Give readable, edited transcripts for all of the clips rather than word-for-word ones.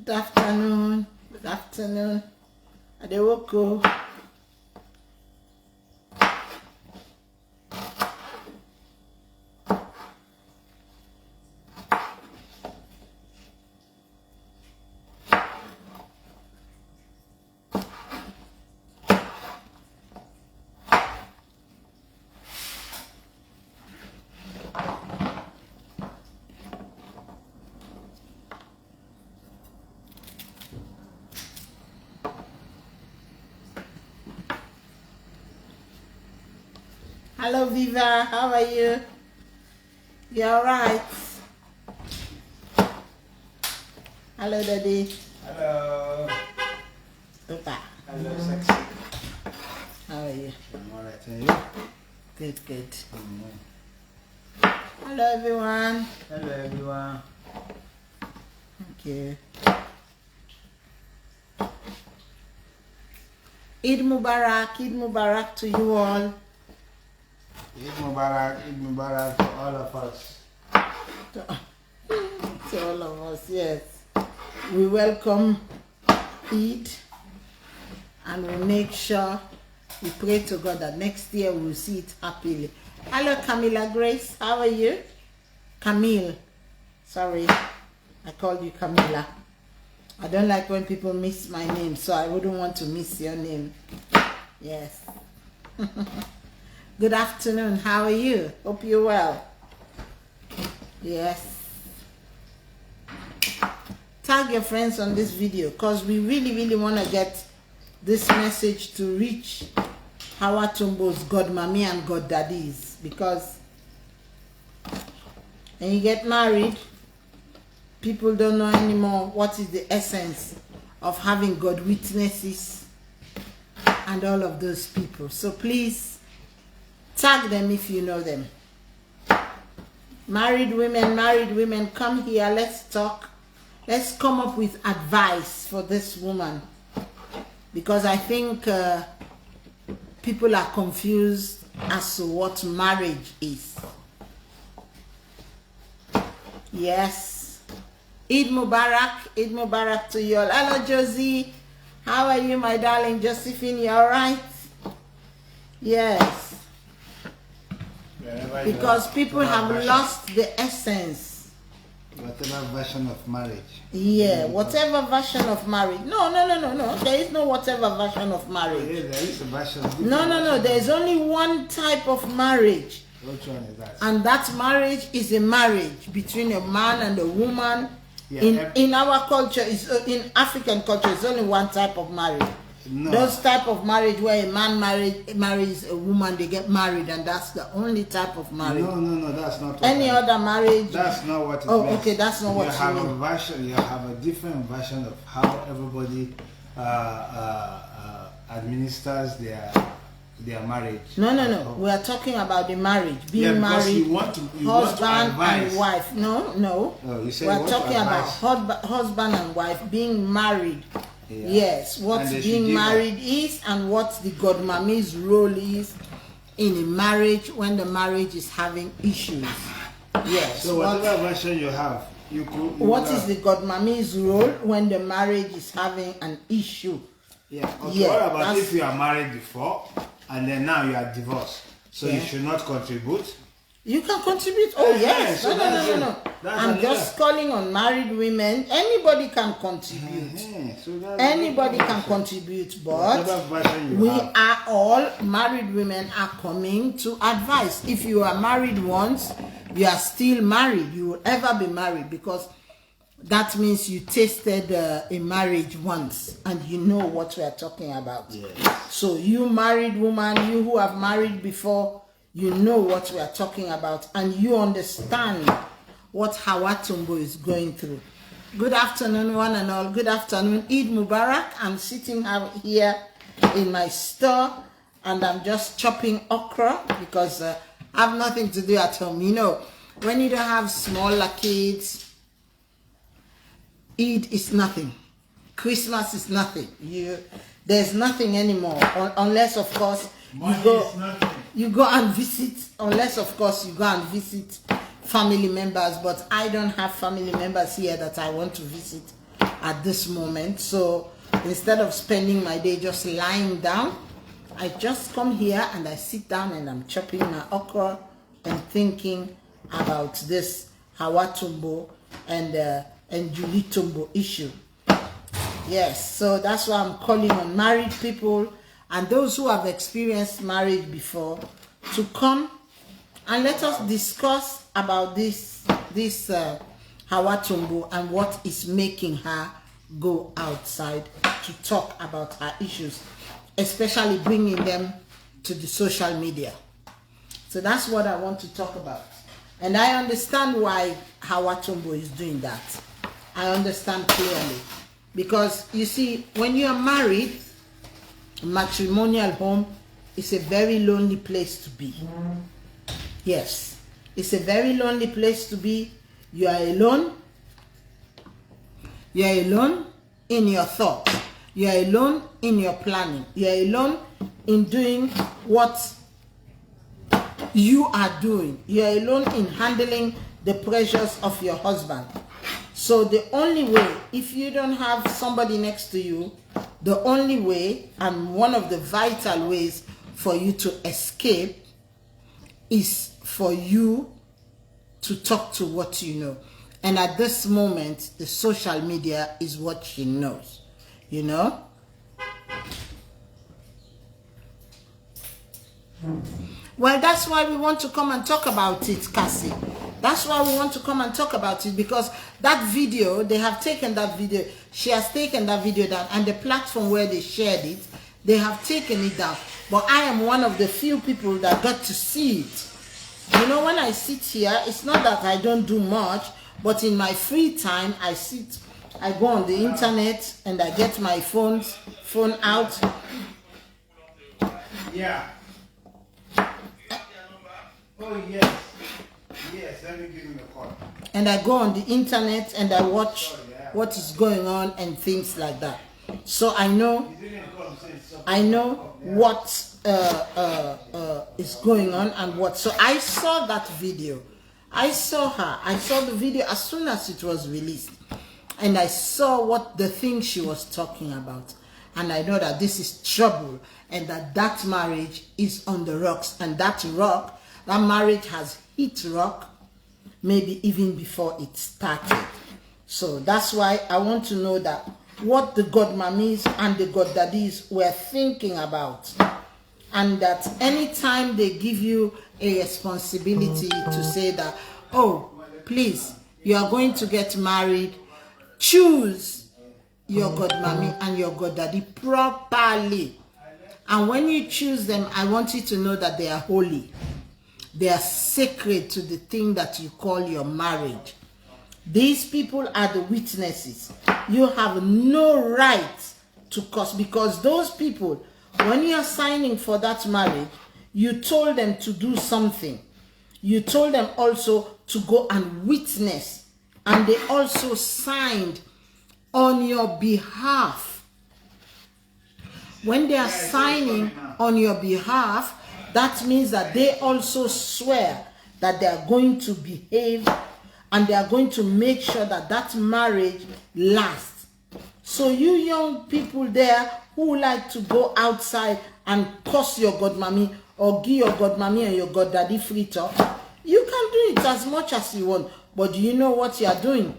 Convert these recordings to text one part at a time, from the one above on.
Good afternoon. Good afternoon. Adewoko. Hello Viva, how are you? You alright? Hello Daddy. Hello. Opa. Hello, sexy. How are you? I'm alright, and you? Good, good. Hello everyone. Hello, everyone. Thank you. Eid Mubarak to you all. Eid Mubarak to all of us. To all of us, yes. We welcome Eid and we make sure we pray to God that next year we'll see it happily. Hello Camilla Grace, how are you? Camille, sorry, I called you Camilla. I don't like when people miss my name, so I wouldn't want to miss your name. Yes. Good afternoon, how are you? Hope you're well. Yes. Tag your friends on this video because we really want to get this message to reach Hawa Tombo's God Mommy and God Daddies, because when you get married, people don't know anymore what is the essence of having God witnesses and all of those people. So please tag them if you know them. Married women, come here, let's talk. Let's come up with advice for this woman, because I think people are confused as to what marriage is. Yes. Eid Mubarak to you all. Hello Josie, how are you my darling? Josephine, you alright? Yes. Because people have lost the essence. Whatever version of marriage. Yeah, whatever version of marriage. No. There is no whatever version of marriage. Yeah, there is a version. No. There is only one type of marriage. Which one is that? And that marriage is a marriage between a man and a woman. Yeah, in our culture, in African culture, it's only one type of marriage. No. Those type of marriage where a man marries a woman, they get married, and that's the only type of marriage. No, that's not what any other marriage. That's not what it means. means. Okay, that's not what you you have mean. A version. You have a different version of how everybody administers their marriage. No. We are talking about the marriage, being married, husband and wife. No. Oh, we are talking about husband and wife being married. Yeah. Yes, what being married is and what the godmommy's role is in a marriage when the marriage is having issues. Yes. So whatever version you have, what is the godmommy's role when the marriage is having an issue? Yeah. Okay. Yeah, what about if you are married before and then now you are divorced? So you should not contribute? You can contribute. Oh yes. No. I'm just calling on married women. Anybody can contribute. Anybody can contribute, but we are all married women are coming to advise. If you are married once, you are still married. You will ever be married, because that means you tasted a marriage once and you know what we are talking about. Yes. So you married woman, you who have married before, you know what we are talking about, and you understand what Hawa Tombo is going through. Good afternoon, one and all. Good afternoon. Eid Mubarak. I'm sitting here in my store and I'm just chopping okra because I have nothing to do at home. You know, when you don't have smaller kids, Eid is nothing. Christmas is nothing. There's nothing anymore, unless of course you go and visit, unless of course you go and visit family members. But I don't have family members here that I want to visit at this moment. So instead of spending my day just lying down, I just come here and I sit down and I'm chopping my okra and thinking about this Hawa Tombo and Julie Tombo issue. Yes, so that's why I'm calling on married people and those who have experienced marriage before to come and let us discuss about this Hawa Tombo and what is making her go outside to talk about her issues, especially bringing them to the social media. So that's what I want to talk about. And I understand why Hawa Tombo is doing that. I understand clearly. Because you see, when you are married, a matrimonial home is a very lonely place to be. Yes, it's a very lonely place to be. You are alone. You are alone in your thoughts. You are alone in your planning. You are alone in doing what you are doing. You are alone in handling the pressures of your husband. So the only way, if you don't have somebody next to you, the only way, and one of the vital ways for you to escape, is for you to talk to what you know. And at this moment, the social media is what she knows, you know? Well, that's why we want to come and talk about it, Cassie. That's why we want to come and talk about it, because that video, they have taken that video, she has taken that video down, and the platform where they shared it, they have taken it down. But I am one of the few people that got to see it. You know, when I sit here, it's not that I don't do much, but in my free time, I sit, I go on the internet, and I get my phone out. Yeah. Oh, yes. Yes, let me give him a call. And I go on the internet and I watch what is going on and things like that. So I know what is going on and what. So I saw that video. I saw her. I saw the video as soon as it was released. And I saw what the thing she was talking about. And I know that this is trouble and that marriage is on the rocks. And that marriage has hit rock maybe even before it started. So that's why I want to know that what the godmommies and the goddaddies were thinking about, and that anytime they give you a responsibility to say that, oh, please, you are going to get married, choose your godmommy and your goddaddy properly. And when you choose them, I want you to know that they are holy. They are sacred to the thing that you call your marriage. These people are the witnesses. You have no right to curse, because those people, when you are signing for that marriage, you told them to do something. You told them also to go and witness. And they also signed on your behalf. When they are signing on your behalf, that means that they also swear that they are going to behave and they are going to make sure that that marriage lasts. So you young people there who like to go outside and curse your godmommy or give your godmommy and your goddaddy free talk, you can do it as much as you want. But do you know what you are doing?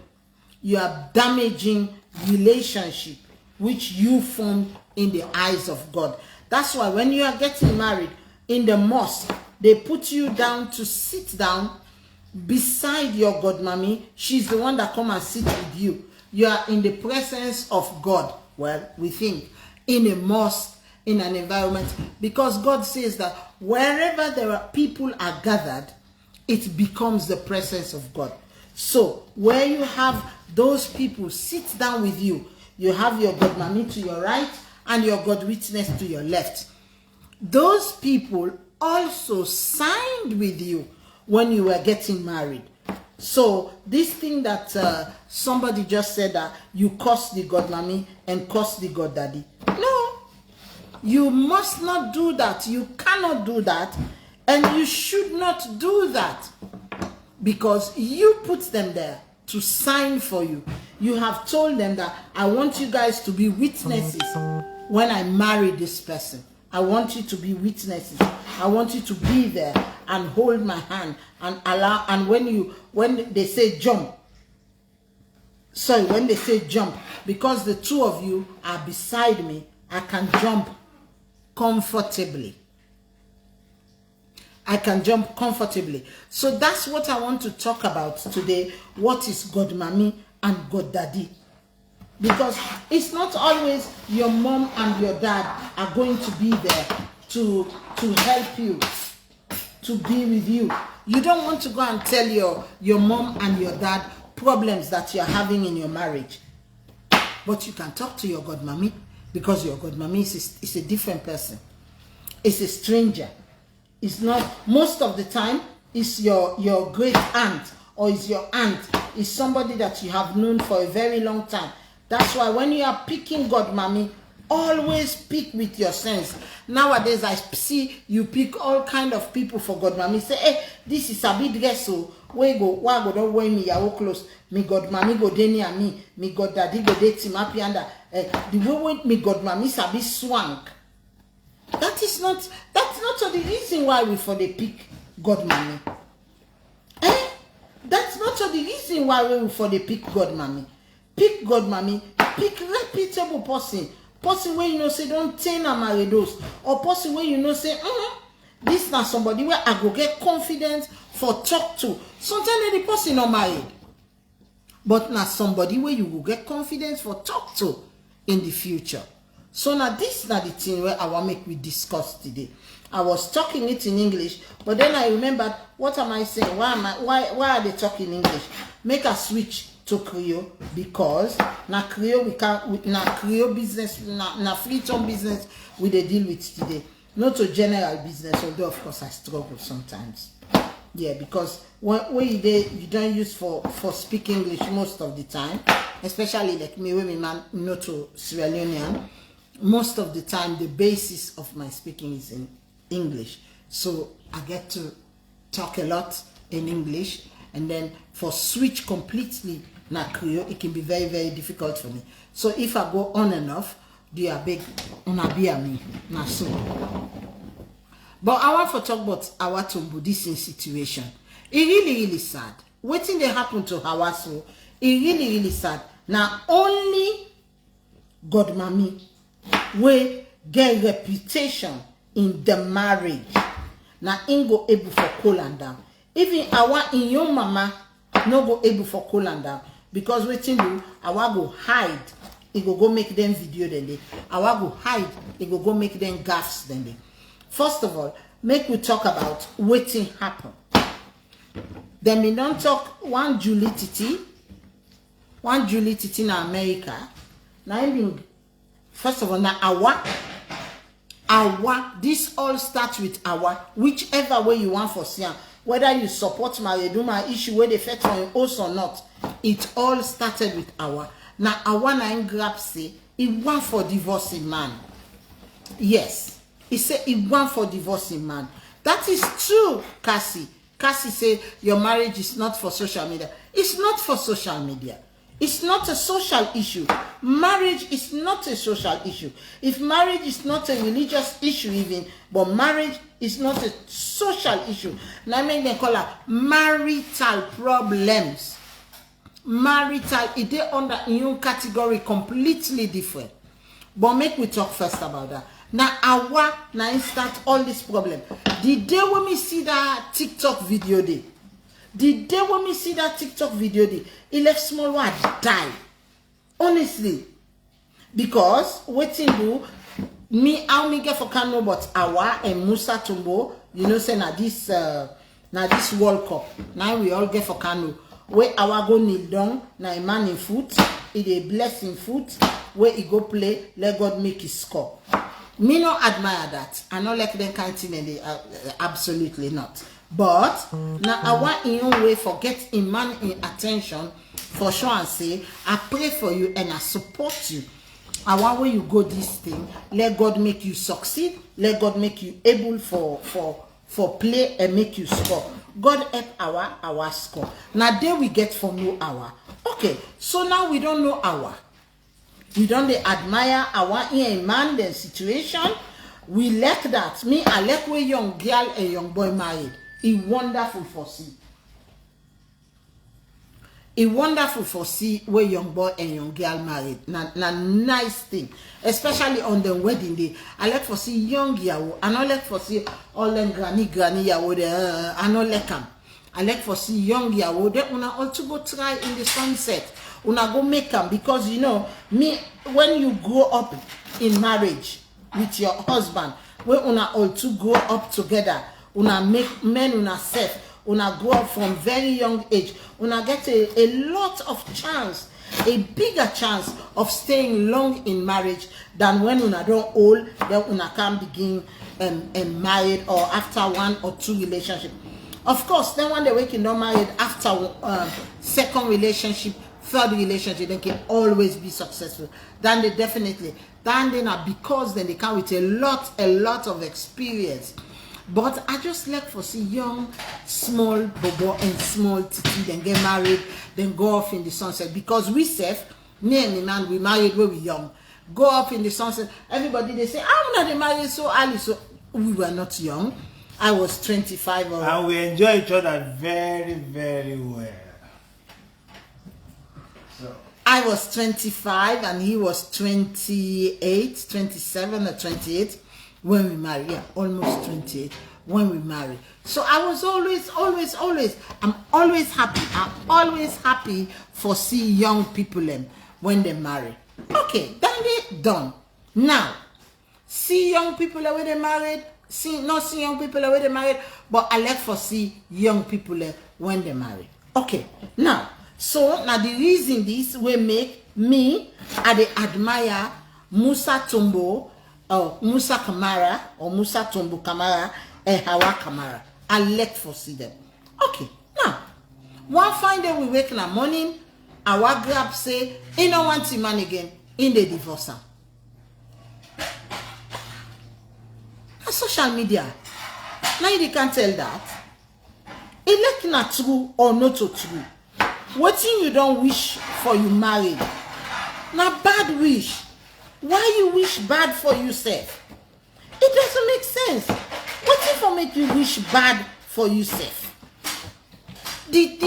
You are damaging relationship which you formed in the eyes of God. That's why when you are getting married, in the mosque, they put you down to sit down beside your godmommy. She's the one that come and sit with you. You are in the presence of God. Well, we think in a mosque, in an environment, because God says that wherever there are people are gathered, it becomes the presence of God. So where you have those people sit down with you, you have your godmommy to your right and your God witness to your left. Those people also signed with you when you were getting married. So this thing that somebody just said that you curse the godmommy and curse the goddaddy. No, you must not do that. You cannot do that, and you should not do that, because you put them there to sign for you. You have told them that I want you guys to be witnesses when I marry this person. I want you to be witnesses. I want you to be there and hold my hand and allow. And when they say jump, when they say jump, because the two of you are beside me, I can jump comfortably. I can jump comfortably. So that's what I want to talk about today. What is God Mommy and God Daddy? Because it's not always your mom and your dad are going to be there to help you, to be with you. You don't want to go and tell your mom and your dad problems that you're having in your marriage. But you can talk to your God Mommy, because your God Mommy is a different person. It's a stranger. It's not, most of the time, it's your great aunt or it's your aunt. It's somebody that you have known for a very long time. That's why when you are picking God Mommy, always pick with your sense. Nowadays, I see you pick all kind of people for God Mommy. Say, hey, this is a bit guess, so why go don't weigh me, you're close. Me God Mommy go deni and me God Daddy go date him happy under. The way me God Mommy sabi swank. That's not the reason why we for the pick God Mommy. That's not the reason why we for the pick God Mommy. Pick God Mommy, pick reputable person where you know say don't turn a marry those, or person where you know say this not somebody where I go get confidence for talk to. Sometimes the person not married, but not somebody where you will get confidence for talk to in the future. So now this is not the thing where I want make we discuss today. I was talking it in English, but then I remembered, what am I saying? Why are they talking English? Make a switch to Creole, because na Creole Creole business, na free term business we they deal with today. Not to general business, although of course I struggle sometimes. Yeah, because when you don't use for speak English most of the time, especially like me when me man not to Sierra Leonean, most of the time the basis of my speaking is in English. So I get to talk a lot in English, and then for switch completely na Creole, it can be very, very difficult for me. So if I go on and off, do you beg una be me na so. But I want to talk about Hawa Tombo, this situation. It really sad. Waiting they happen to Hawa, so it really sad. Now only God Mommy we get reputation in the marriage. Now in go able for cool and down. Even Hawa in your mama no go able for cool and down, because waiting do Hawa go hide. It go make them video then they. Hawa go hide. It go make them gaffs then they. First of all, make we talk about waiting happen. Then we don't talk one Julie Titi in America. Now I mean, first of all, now Hawa, this all starts with Hawa, whichever way you want for Siam. Whether you support Mareduma issue where they fed for him also or not, it all started with Hawa. Now Hawa na grab say he want for divorcing man. Yes, he said he want for divorcing man. That is true, Cassie. Cassie say your marriage is not for social media. It's not for social media. It's not a social issue. Marriage is not a social issue. If marriage is not a religious issue even, but marriage is not a social issue. Now make them call her marital problems. Marital, it is under a new category, completely different. But make we talk first about that. Now Hawa now start all this problem. The day when we see that TikTok video day, he left small one die. Honestly. Because waiting do me how me get for can know but Hawa and Musa Tombo, you know say na this World Cup. Now we all get for can where Hawa go kneel down, na a man in foot, it a blessing foot, where he go play, let God make his score. Me no admire that. I not like them kind of thing, absolutely not. But now I want in your way forget in man in attention for sure and say I pray for you and I support you. I want when you go this thing, let God make you succeed, let God make you able for play and make you score. God help our score. Now there we get from know our. Okay, so now we don't know our. We don't admire our in a man then situation. We like that. Me, I like where young girl and young boy married. It's wonderful for see. It's wonderful for see where young boy and young girl married. Na nice thing. Especially on the wedding day. I like for see young yawo. I not like for see all them granny yawo there. I not like them. I like for see young yawo. Then una all to go try in the sunset. Una go make them, because you know me, when you grow up in marriage with your husband, when una all to grow up together, una make men una self. Una grow up from very young age, una get a lot of chance, a bigger chance of staying long in marriage than when una don't old, then una can begin married or after 1 or 2 relationship. Of course, then when they waking not married after second relationship, third relationship, they can always be successful. Then they definitely, then they not, because then they come with a lot of experience. But I just like for see young, small bobo and small titi, then get married, then go off in the sunset. Because we said, me and the man, we married when we young. Go off in the sunset. Everybody, they say, I'm not married so early. So we were not young. I was 25. And we enjoy each other very, very well. So I was 25 and he was 28, 27 or 28. When we married, yeah, almost 28 when we married. So I was always, I'm always happy. I'm always happy for see young people when they marry. Okay, then they done. Now, see young people when they married, not see young people when they married, but I like for see young people when they marry. Okay, now, so now the reason this will make me, I admire Musa Tombo, or Musa Kamara, or Musa Tombo Kamara, and Hawa Kamara. I like for see them. Okay, now, one fine day we wake in the morning, our grab say, he don't want him man again, in the divorce. On social media, now you can't tell that. It like not true or not so true. What thing you don't wish for you married? Now bad wish. Why you wish bad for yourself? It doesn't make sense. What if I make you wish bad for yourself? The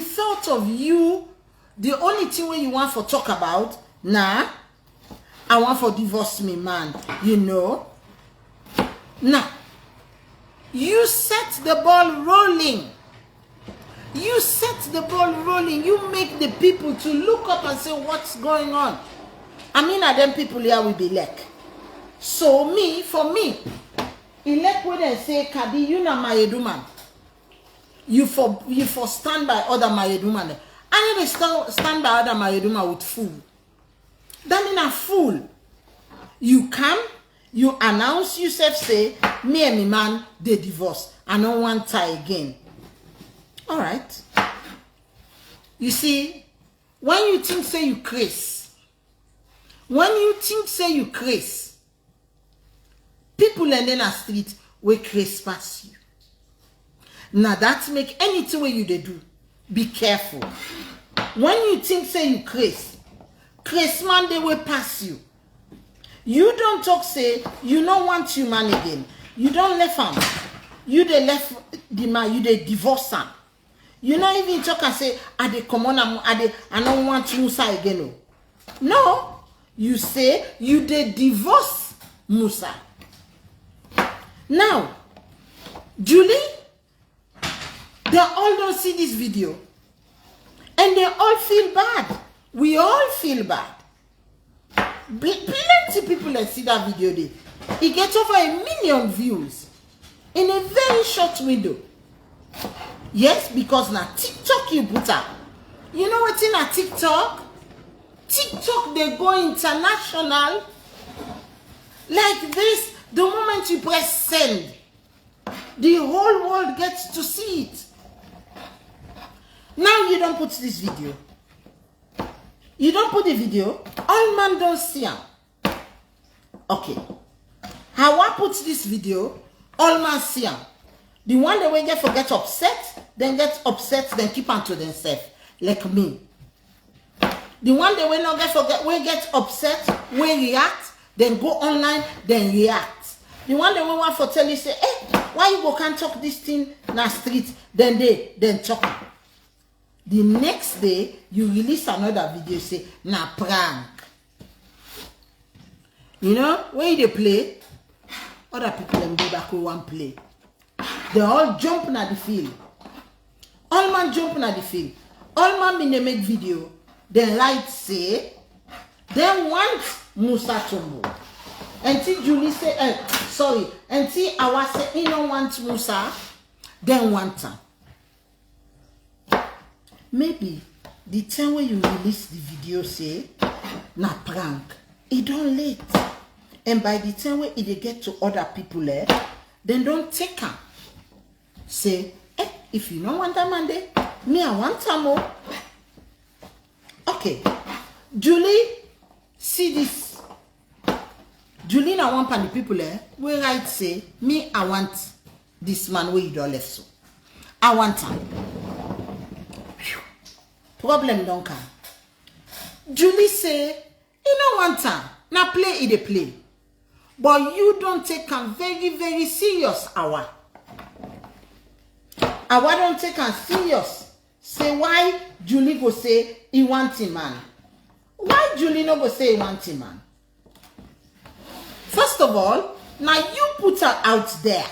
thought of you, the only thing where you want for talk about, nah, I want for divorce me, man, you know. Nah, you set the ball rolling. You set the ball rolling. You make the people to look up and say, what's going on? I mean, them people here will be like. So for me, elect when they say, Khadie, you not married woman. You for stand by other married woman. And they stand by other married woman with fool. That mean a fool. You come, you announce yourself, say, me and my man, they divorce. I don't want tie again. All right. You see, when you think say you crazy, people and then a street will crazy pass you. Now that make anything where you they do, be careful. When you think say you crazy man they will pass you. You don't talk say you don't want you man again. You don't left him. You they left the man. You they divorce him. You not even talk and say I they come on. I don't want Musa again. No. You say you they divorce Musa. Now, Julie, they all don't see this video. And they all feel bad. We all feel bad. Plenty people that see that video there. It gets over 1 million views in a very short window. Yes, because now TikTok you put up. You know what's in a TikTok? TikTok, they go international. Like this, the moment you press send, the whole world gets to see it. Now you don't put this video. You don't put the video, all man don't see him. Okay. Hawa puts this video, all man see him. The one that we get upset, then keep on to themselves, like me. The one that we not get upset, we react, then go online, then react. The one that we want for tell you say, hey, why you go can't talk this thing na street, then talk. The next day, you release another video, say, na prank. You know, when they play, other people them go back who want play. They all jump na the field. All man jump na the field. All man me make video. Then right say, they want Musa Tombo. Until Julie say, until Hawa say, he don't want Musa, then want her. Maybe the time when you release the video say, na prank, it don't late. And by the time when it get to other people, then don't take her. Say, if you don't want that man there, me I want her more. Okay, Julie, see this. Julie na one pan the people we right say, me I want this man where you don't left so. I want him. Problem don't come. Julie say, you don't want her. Now play it a play. But you don't take him very, very serious, Hawa. Hawa don't take him serious. Say why Julie go say he want him man. Why Julie no go say he want him man? First of all, now you put her out there.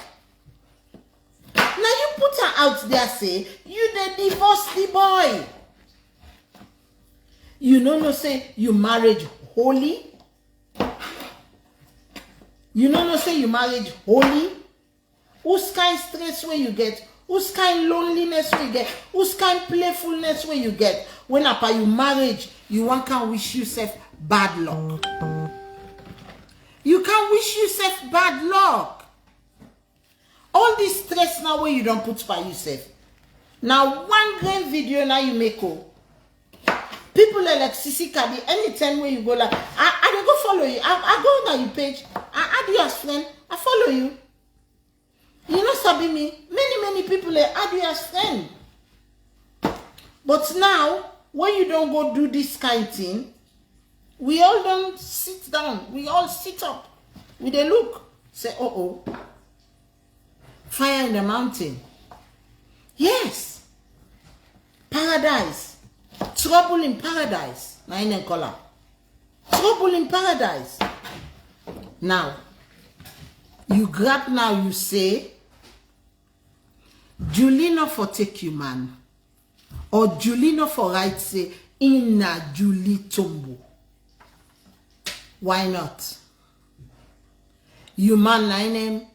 Now you put her out there say, you the divorce the boy. You no say you marriage holy. You no say you marriage holy. Whose kind stress where you get? Whose kind loneliness where you get? Whose kind playfulness where you get? When after you marriage, you want can wish yourself bad luck. You can wish yourself bad luck. All this stress now where you don't put by yourself. Now one great video now you make people are like Khadie Khadie. Anytime when you go like, I don't go follow you. I go on your page. I add you as friend. I follow you. You know, sabi me. Many people add you as friend. But now, when you don't go do this kind of thing, we all don't sit down. We all sit up. We they look. Say, oh. Fire in the mountain. Yes. Paradise. Trouble in paradise. Now in color. Trouble in paradise. Now, you grab now, you say, Julie no for take you man. Or Julie no for right say, inna Julie Tombo. Why not? You man na name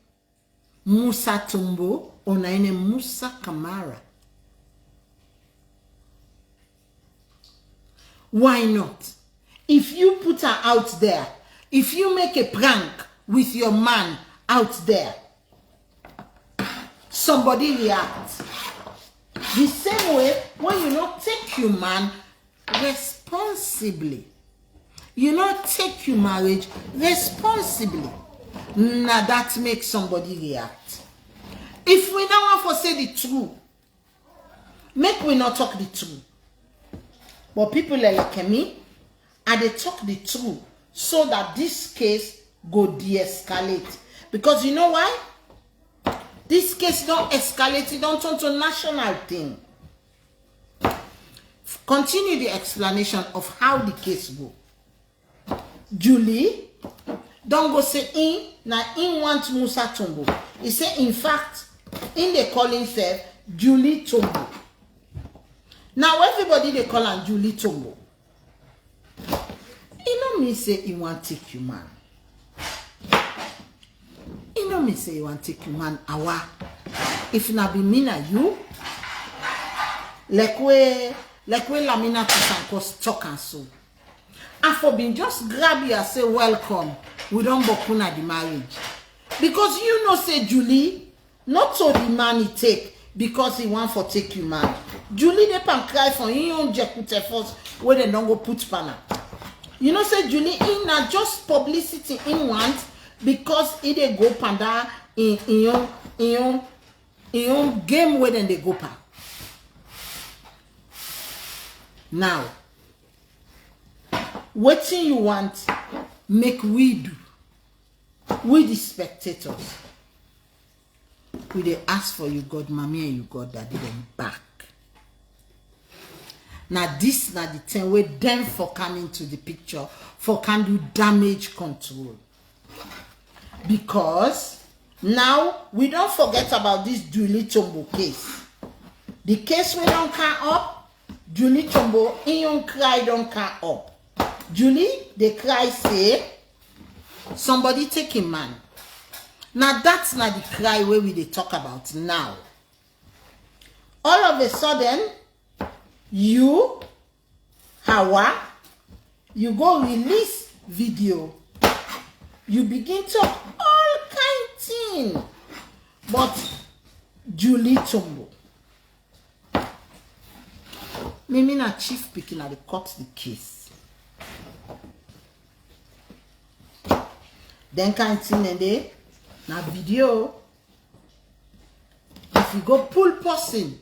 Musa Tombo or na name Musa Kamara. Why not? If you put her out there, if you make a prank with your man out there, somebody reacts. The same way when you not take your man responsibly. You not take your marriage responsibly. Now that makes somebody react. If we don't want to say the truth, make we not talk the truth. But people like me, and they talk the truth so that this case go de-escalate. Because you know why? This case don't escalate, it don't turn to national thing. Continue the explanation of how the case go. Julie, don't go say in want Musa Tombo. He say in fact, in the calling himself Julie Tombo. Now everybody they call her Julie Tombo. You know me say you want to take you man. You know me say you want to take you man Hawa. If not be me na you, like we Lamina to talk and so. And for being just grab you and say welcome, we don't bokuna the marriage. Because you know say Julie, not so the man he take because he want for take you man. Julie they can cry for you on Jekute first where they don't go put panel. You know say Julie in not just publicity in want because he they go panda in in own game where then they go pa. Now, what thing you want, make we do. We the spectators. We they ask for you God mommy and you God daddy them back. Now this na the thing where them for coming to the picture for can do damage control. Because now we don't forget about this Julie Tombo case. The case we don't come up, Julie Tombo in your cry don't come up. Julie, they cry say somebody take a man. Now that's not the cry where we they talk about now. All of a sudden, you, Hawa, you go release video. You begin to all kind thing. But Julie Tombo. Maybe na chief picking at the cut the case. Then kind thing and they na video. If you go pull person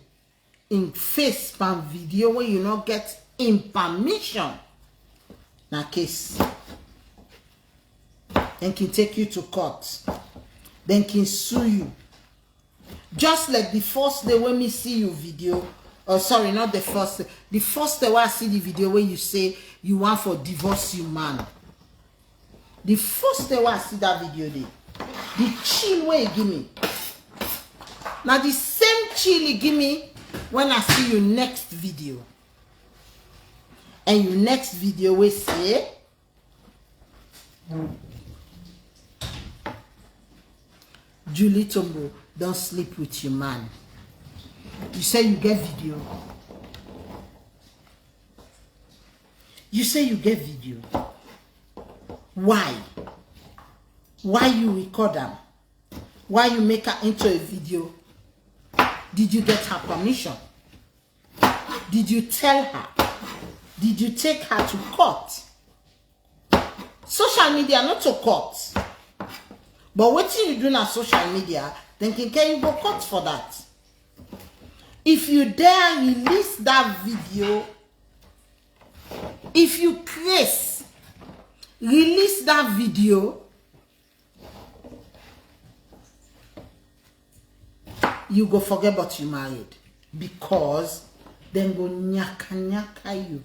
in face pan video where you not get in permission, na case. Then can take you to court. Then can sue you. Just like the first day when me see you video, or sorry, not the first day. The first day when I see the video where you say you want for divorce you man. The first day when I see that video day, the chill way you give me. Now the same chill you give me when I see your next video. And your next video will say Julie Tombo, don't sleep with your man. You say you get video. You say you get video. Why? Why you record them? Why you make her into a video? Did you get her permission? Did you tell her? Did you take her to court? Social media not to court. But what you do on social media, then can you go court for that? If you dare release that video, if you release that video, you go forget what you married. Because then go nyaka you.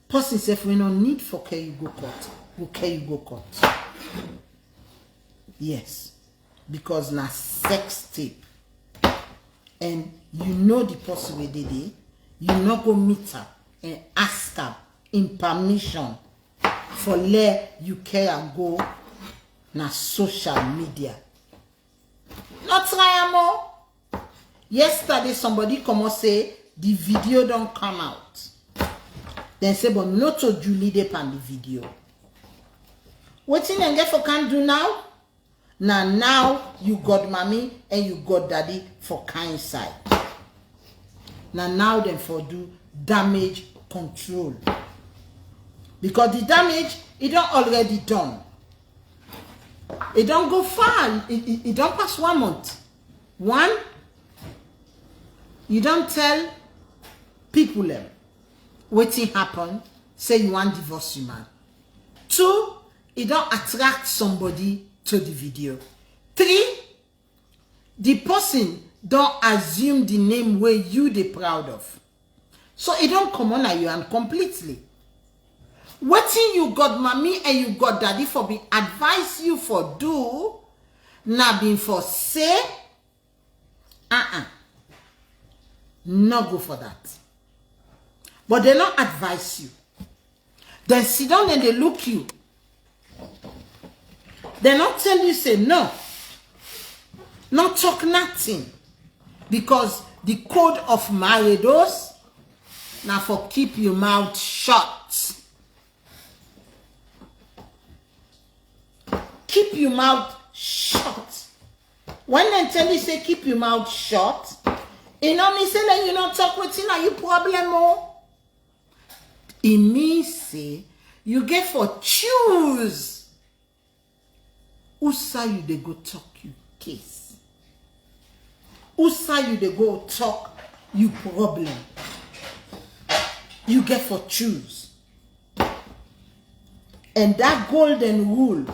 Person say if we no need for care you go court, go care you go court. Yes, because na sex tape, and you know the person we did it. You not go meet her and ask her in permission for let you care and go na social media. Not try more. Yesterday somebody come and say the video don't come out. Then say, but not to Julie they pan the video. What thing and get for can do now? Now you got mommy and you got daddy for kind side. Now them for do damage control. Because the damage, it don't already done. It don't go far. It don't pass 1 month. One, you don't tell people them. Waiting happen, say you want divorce you man. 2, it don't attract somebody to the video. 3, the person don't assume the name where you they proud of. So it don't come on at you and completely. Waiting you got mommy and you got daddy for be advise you for do, not being for say, not go for that. But they not advise you. Then sit down and they look you. They not tell you say no. Not talk nothing. Because the code of marriages now for keep your mouth shut. Keep your mouth shut. When they tell you say keep your mouth shut, it not mean say that you not talk with you now you problem more. It means say you get for choose who say you they go talk you case? Who say you they go talk you problem? You get for choose. And that golden rule,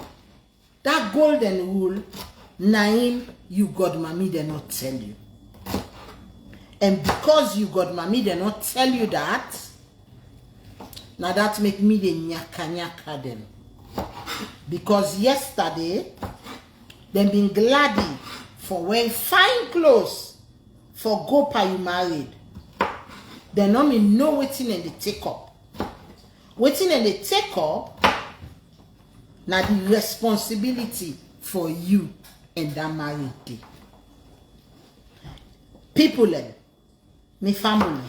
Naim, you God mommy they not tell you. And because you God mommy they not tell you that, now that make me the nyaka them. Because yesterday, them been glady for wearing fine clothes for go pa you married. They no me know waiting and they take up. Waiting and they take up, now the responsibility for you and that married day. People, me family,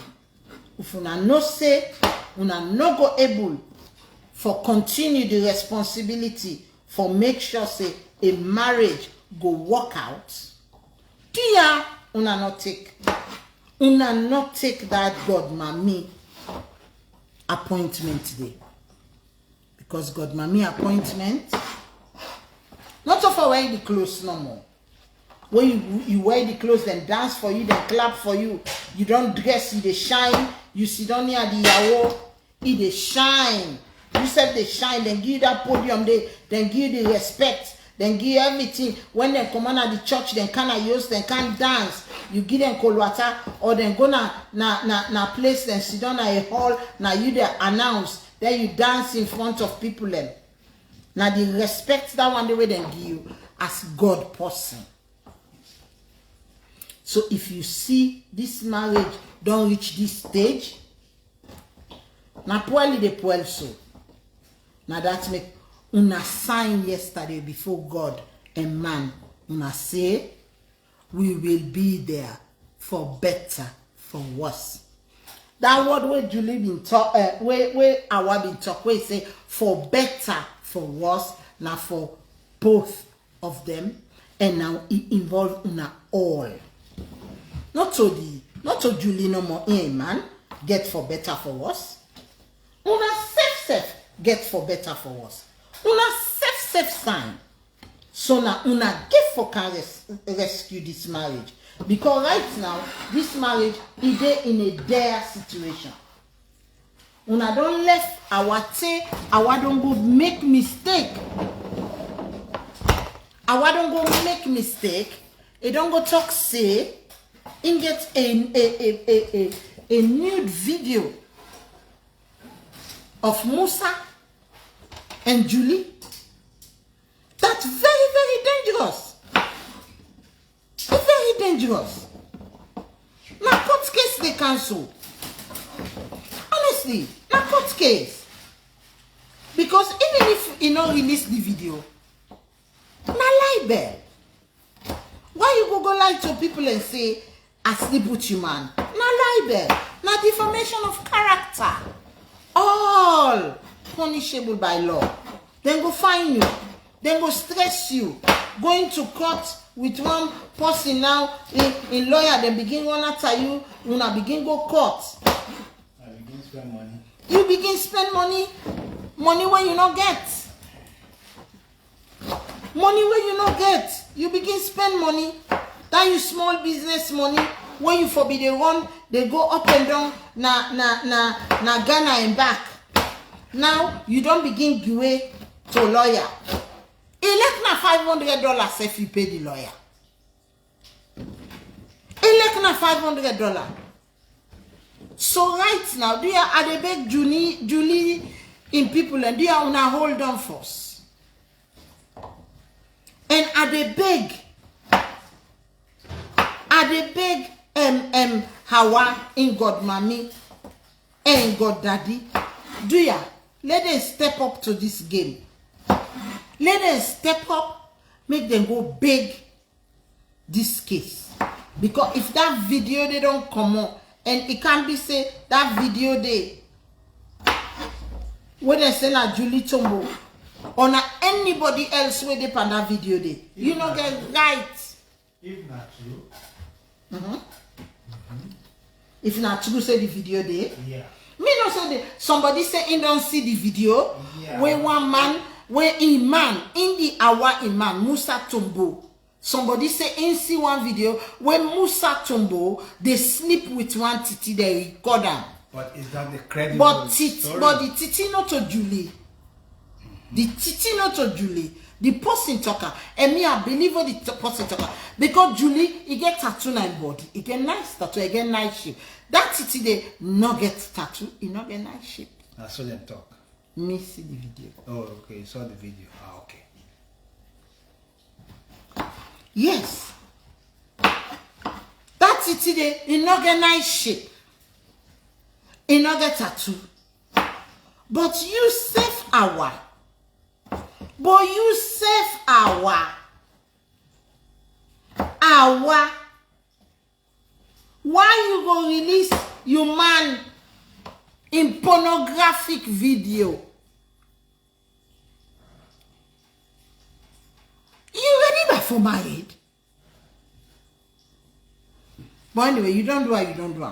if una no say, una no go able for continue the responsibility for make sure say a marriage go work out, dear, una not take that God mommy appointment today. Because God mommy appointment, not of wear the clothes no more. When you wear the clothes, then dance for you, then clap for you. You don't dress, you they shine. You sit down near the yawo, they shine. You said they shine, then give you that podium, then give you the respect, then give you everything. When they come on at the church, then can use, then can dance. You give them kolwata, or then go na place, then sit down at a hall, now you they announce, then you dance in front of people then. Now the respect that one the way they give you as God person. So if you see this marriage don't reach this stage, na poorly de poel so. Now that make una sign yesterday before God and man. Una say we will be there for better, for worse. That word where Julie been talk, where Hawa been talk, where say for better, for worse, now for both of them, and now it involve una all. Not to Julie no more, man. Get for better, for worse. Una safe get for better, for worse. Una safe sign. So now una get for can rescue this marriage. Because right now, this marriage is in a dire situation. Una don't left our say, our don't go make mistake. Our don't go make mistake. It don't go talk say. In get a nude video of Musa and Julie. That's very, very dangerous. Very dangerous. Now, court case they cancel. Honestly, now court case. Because even if you don't release the video, now libel. Why you go lie to people and say, I sleep with you, man? Now libel. Now defamation of character. All punishable by law. Then go fine you. Then go stress you. Going to court with one person now in lawyer, then begin one after you, una begin go court. I begin spend money. You begin spend money where you not get. Money where you not get. You begin spend money. That you small business money where you forbid they run, they go up and down na Ghana and back. Now you don't begin give way to lawyer. Elect na $500 if you pay the lawyer. Elect na $500. So right now, do you are they beg Julie in people and do you wanna hold on first? And are they beg Hawa in God mommy and God daddy? Do ya? Let them step up to this game. Let them step up, make them go beg this case. Because if that video they don't come on, and it can be say that video they when they say na Julie Tombo or na anybody else where they pan that video they, you know get right. If not true. If not true, say the video they. Yeah. Me no say somebody say he don't see the video where one man where Iman, in the Hawa Iman, Musa Tombo. Somebody say in see one video where Musa Tombo, they sleep with one titi, they record them. But is that the credible story? But the titi not to Julie. The titi not to Julie. The person talker. And me, I believe what the person talker. Because Julie, he get tattoo on body. He get nice tattoo, he get nice shape. That titi they not get tattoo, he not get nice shape. I saw them talk. Me see the video. Oh, okay, you saw the video. Ah, okay. Yes. That titi they, he not get nice shape. He not get tattoo. But you save our. But you save our. Why you go release your man in pornographic video? You ready for married? But anyway, you don't do what you don't do.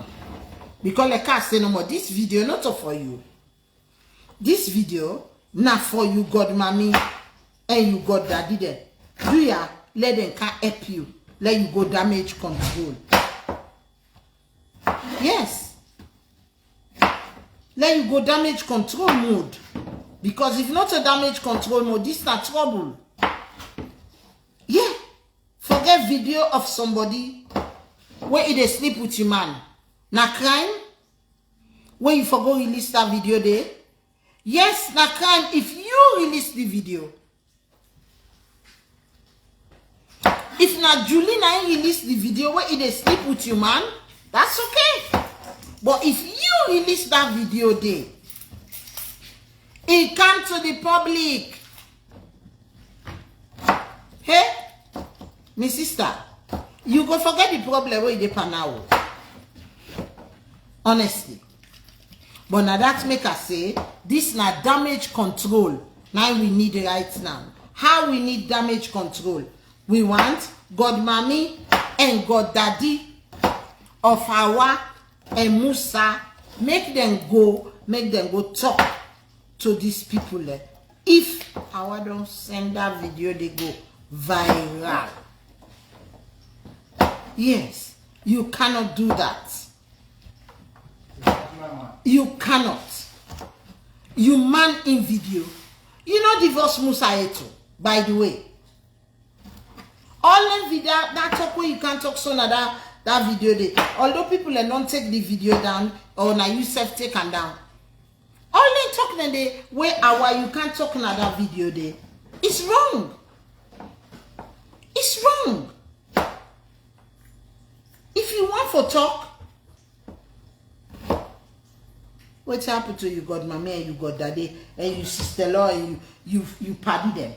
Because like I say no more, this video not for you. This video not for you, God mommy, and you God daddy there. Do ya let them can't help you. Let you go damage control. Yes. Let you go damage control mode. Because if not a damage control mode, this is not trouble. Yeah. Forget video of somebody where they sleep with your man. Na crime? Where you forgot release that video there? Yes, na crime if you release the video. If na Julie na release the video where they sleep with your man, that's okay. But if you release that video there, it come to the public. Hey, my sister, you go forget the problem where you dey now. Honestly. But now that make us say, this na damage control. Now we need it right now. How we need damage control? We want God mommy and God daddy of Hawa and Musa. Make them go talk to these people. If Hawa don't send that video, they go viral. Yes, you cannot do that. You cannot. You man in video. You know divorce Musa Eto, by the way. All in video, that talk where you can't talk so na that video there. Although people don't take the video down, or now you self take and down. All in talk na the where Hawa you can't talk na that video there. It's wrong. It's wrong. If you want for talk, what happened to you, God mommy and you God daddy and you sister-in-law and you paddy them?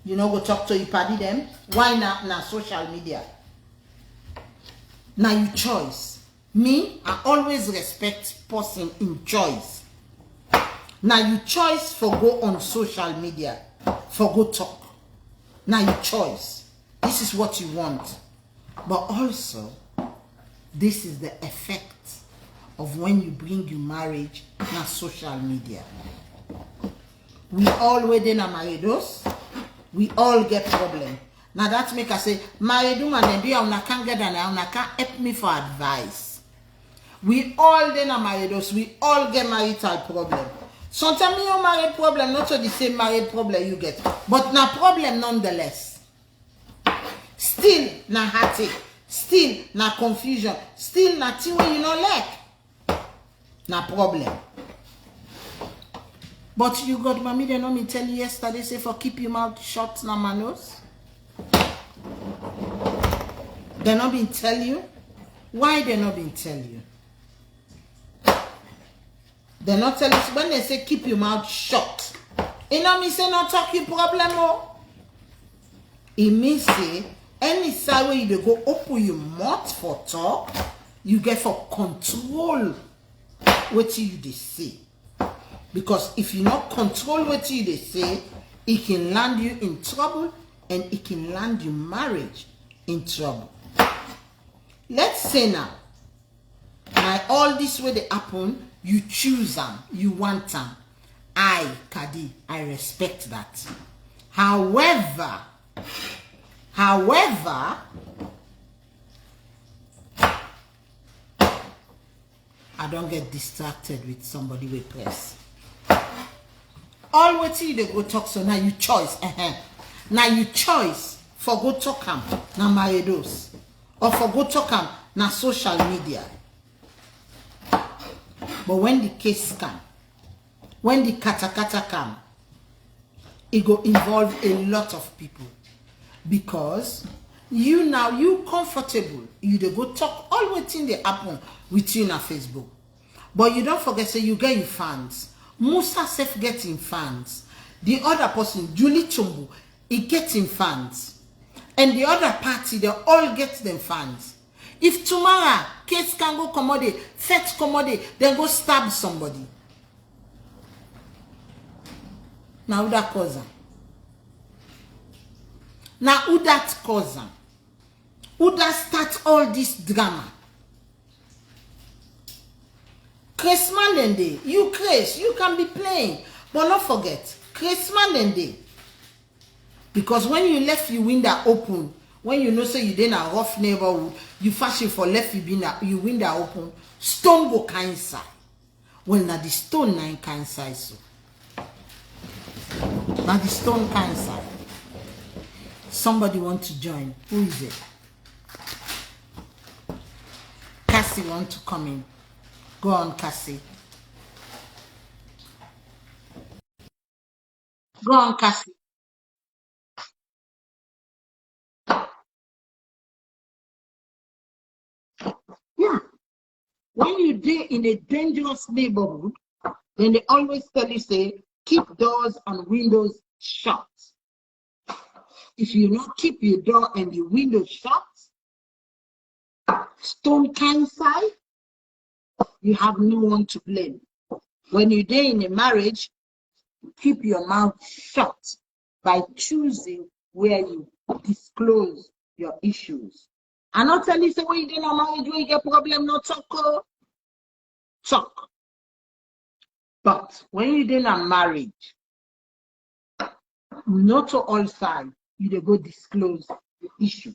You know, go talk to you paddy them? Why not na social media? Now you choice. Me, I always respect person in choice. Now you choice for go on social media, for go talk. Now you choice. This is what you want. But also, this is the effect of when you bring your marriage na social media. We all within a marriados, we all get problem. Now that make us say, married woman and be on can't get an can't help me for advice. We all then a marriados, we all get marital problem. Sometimes your married problem, not so the same married problem you get, but na problem nonetheless. Still na heartache, still na confusion, still na thing when you no like. Na problem. But you got mommy, they know me tell you yesterday, say for keep your mouth shut na manos. They not been tell you? Why they not been tell you? They not tell us when they say keep your mouth shut. You know me say not talk your problem oh. It means say any side where you go open your mouth for talk, you get for control what you they say. Because if you not control what you they say, it can land you in trouble and it can land your marriage in trouble. Let's say now all this way they happen, you choose them, you want them. Khadie, I respect that. However, I don't get distracted with somebody with press. All what you they go talk, so now you choice. Now you choice for go talk am na maridos or for go talk am na social media. But when the case come, when the kata come, it go involve a lot of people. Because you now, you comfortable, you dey go talk all wetin dey happen with you na Facebook. But you don't forget, say you get your fans. Musa self getting fans. The other person, Julie Tombo, he getting fans. And the other party, they all get them fans. If tomorrow, case can go commodity, fetch commodity, then go stab somebody. Now who that cause am? Now who that cause am? Who that start all this drama? Christmas and day, you craze, you can be playing, but not forget Christmas and day. Because when you left your window open, when you know say you in a rough neighborhood, you fashion for left you window open, stone go inside. Well, now the stone nine inside so. Now the stone inside. Somebody want to join. Who is it? Cassie want to come in. Go on, Cassie. Go on, Cassie. Yeah. When you dey in a dangerous neighborhood, then they always tell you, say, keep doors and windows shut. If you not keep your door and the window shut, stone inside, you have no one to blame. When you're there in a marriage, keep your mouth shut by choosing where you disclose your issues. And not tell you, say, when you're in a marriage, when you get problem, not talk. Talk. But when you're in a marriage, not to all sides, you go disclose the issue.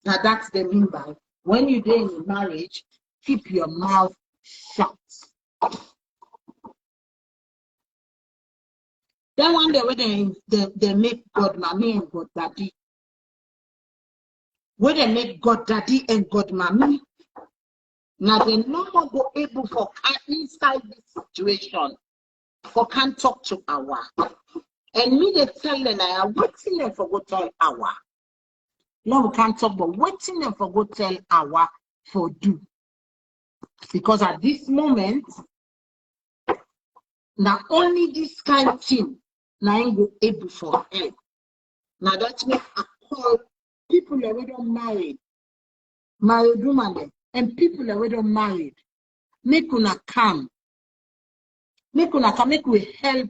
Now that's the mean by when you're in a marriage, keep your mouth shut. Then one day when they make God mommy and God daddy. When they make God daddy and God mommy, now they no more go able for inside this situation for can't talk to Hawa. And me they tell them I am waiting them for go tell Hawa. No, we can't talk, but waiting them for go tell Hawa for do. Because at this moment, now only this kind of thing now ain't go able for help. Now that means I call people that we don't married woman, and people that we don't married. Make una come. Make we help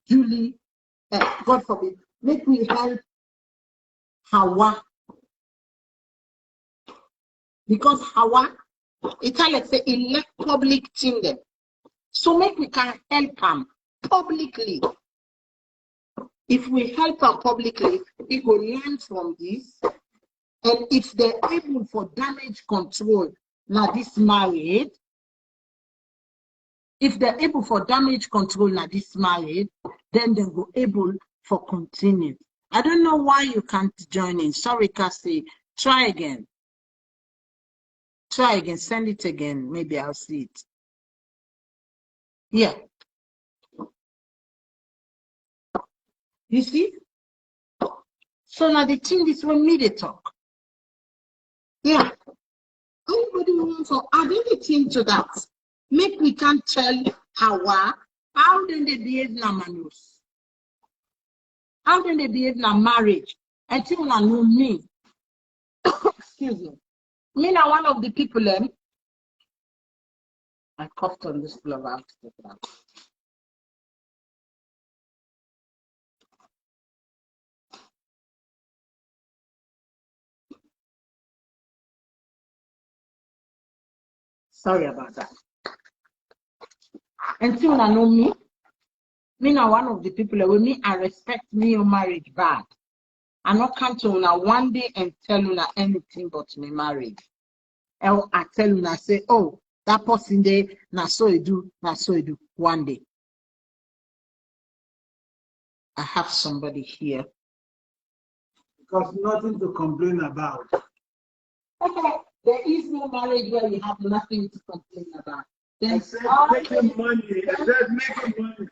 Julie, God forbid, make we help Hawa. Because Hawa, it's like say elect public thing them. So make we can help them publicly. If we help them publicly, it will learn from this. And if they're able for damage control, now this married, if they're able for damage control, now this married, then they go able for continue. I don't know why you can't join in. Sorry, Cassie. Try again. Try again. Send it again. Maybe I'll see it. Yeah. You see? So now the thing is when me they talk. Yeah. Anybody wants to add anything to that? Make we can tell Hawa how then they behave na manus. How then they behave na marriage. I think I know me. Excuse me. Me now one of the people I coughed on this glove after that. Sorry about that. And still I know me. Me now one of the people that with me, I respect me your marriage bad. I not come to una one day and tell una anything but me marriage. I tell una say, oh, that person there, na so you do, one day. I have somebody here. Because nothing to complain about. Okay, there is no marriage where you have nothing to complain about. Except making money. Except making money.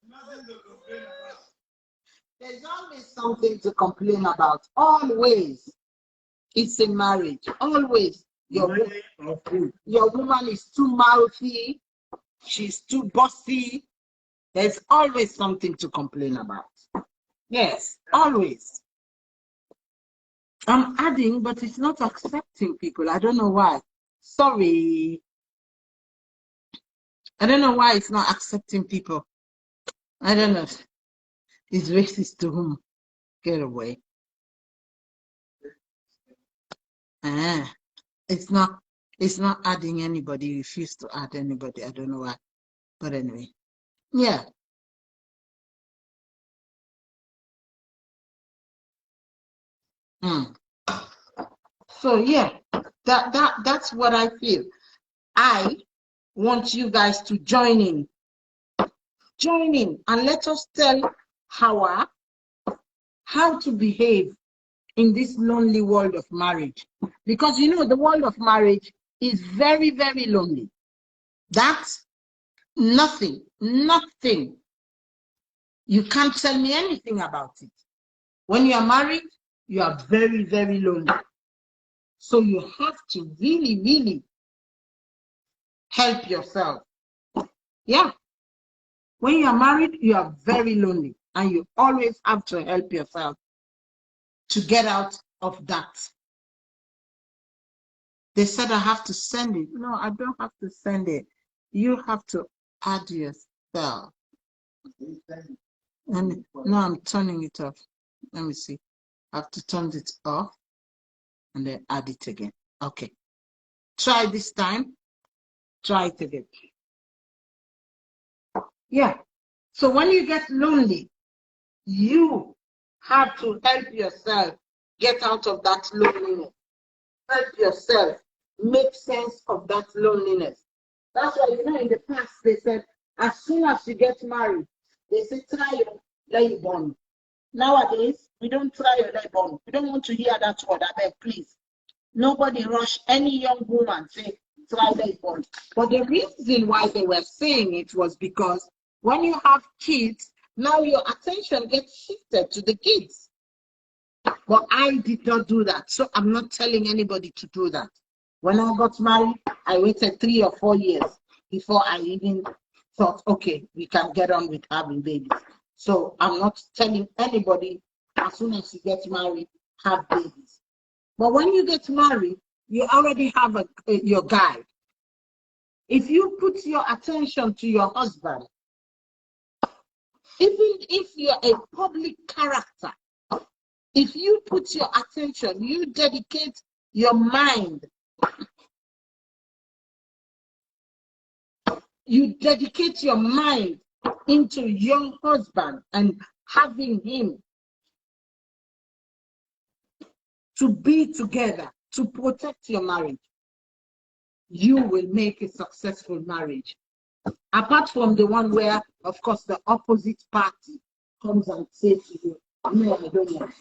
Nothing to complain about. There's always something to complain about. Always. It's a marriage. Always. Your woman is too mouthy. She's too bossy. There's always something to complain about. Yes, always. I'm adding, but it's not accepting people. I don't know why. Sorry. I don't know why it's not accepting people. I don't know. It's racist to whom? Get away. It's not adding anybody. Refuse to add anybody. I don't know why. But anyway. Yeah. So yeah, that's what I feel. I want you guys to join in. Join in and let us tell Hawa how to behave in this lonely world of marriage. Because you know the world of marriage is very, very lonely. That's nothing. You can't tell me anything about it. When you are married, you are very, very lonely. So you have to really, really help yourself. Yeah. When you are married, you are very lonely. And you always have to help yourself to get out of that. They said I have to send it. No, I don't have to send it. You have to add yourself. And no, I'm turning it off. Let me see. I have to turn it off and then add it again. Okay. Try this time. Try it again. Yeah. So when you get lonely, you have to help yourself get out of that loneliness. Help yourself make sense of that loneliness. That's why, you know, in the past, they said, as soon as you get married, they say, try your labor. Nowadays, we don't try your labor. We don't want to hear that word. I beg, please. Nobody rush any young woman say, try labor. But the reason why they were saying it was because when you have kids, now your attention gets shifted to the kids. But I did not do that. So I'm not telling anybody to do that. When I got married, I waited 3 or 4 years before I even thought, okay, we can get on with having babies. So I'm not telling anybody as soon as you get married, have babies. But when you get married, you already have your guide. If you put your attention to your husband, even if you're a public character, if you put your attention, you dedicate your mind, you dedicate your mind into your husband and having him to be together, to protect your marriage, you will make a successful marriage. Apart from the one where, of course, the opposite party comes and says to you, no, I don't want.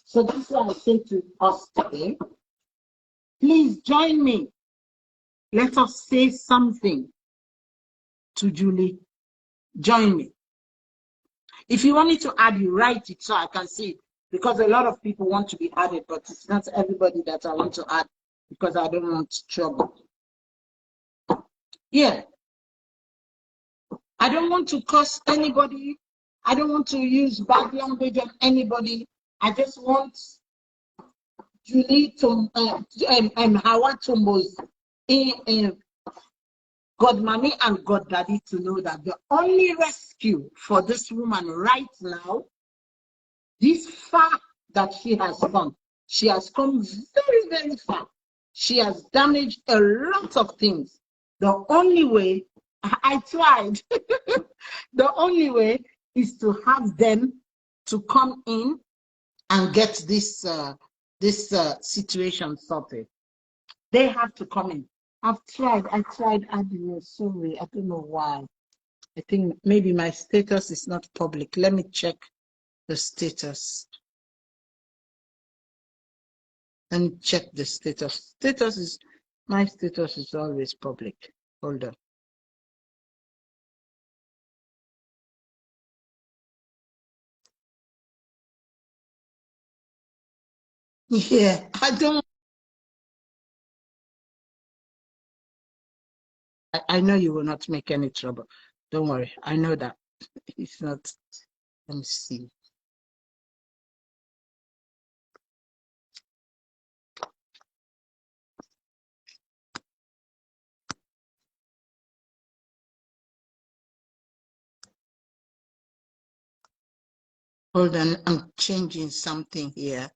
So that's why I say to us today, please join me. Let us say something to Julie. Join me. If you want me to add, you write it so I can see it. Because a lot of people want to be added, but it's not everybody that I want to add because I don't want trouble. Yeah. I don't want to curse anybody. I don't want to use bad language on anybody. I just want Julie Tombo and Hawa Tombo's God Mommy and God Daddy to know that the only rescue for this woman right now, this far that she has come very, very far. She has damaged a lot of things. The only way I tried. The only way is to have them to come in and get this situation sorted. They have to come in. I tried adding. Sorry, I don't know why. I think maybe my status is not public. Let me check the status. Let me check the status. My status is always public. Hold on. Yeah, I know you will not make any trouble. Don't worry. I know that. It's not. Let me see. Hold on. I'm changing something here.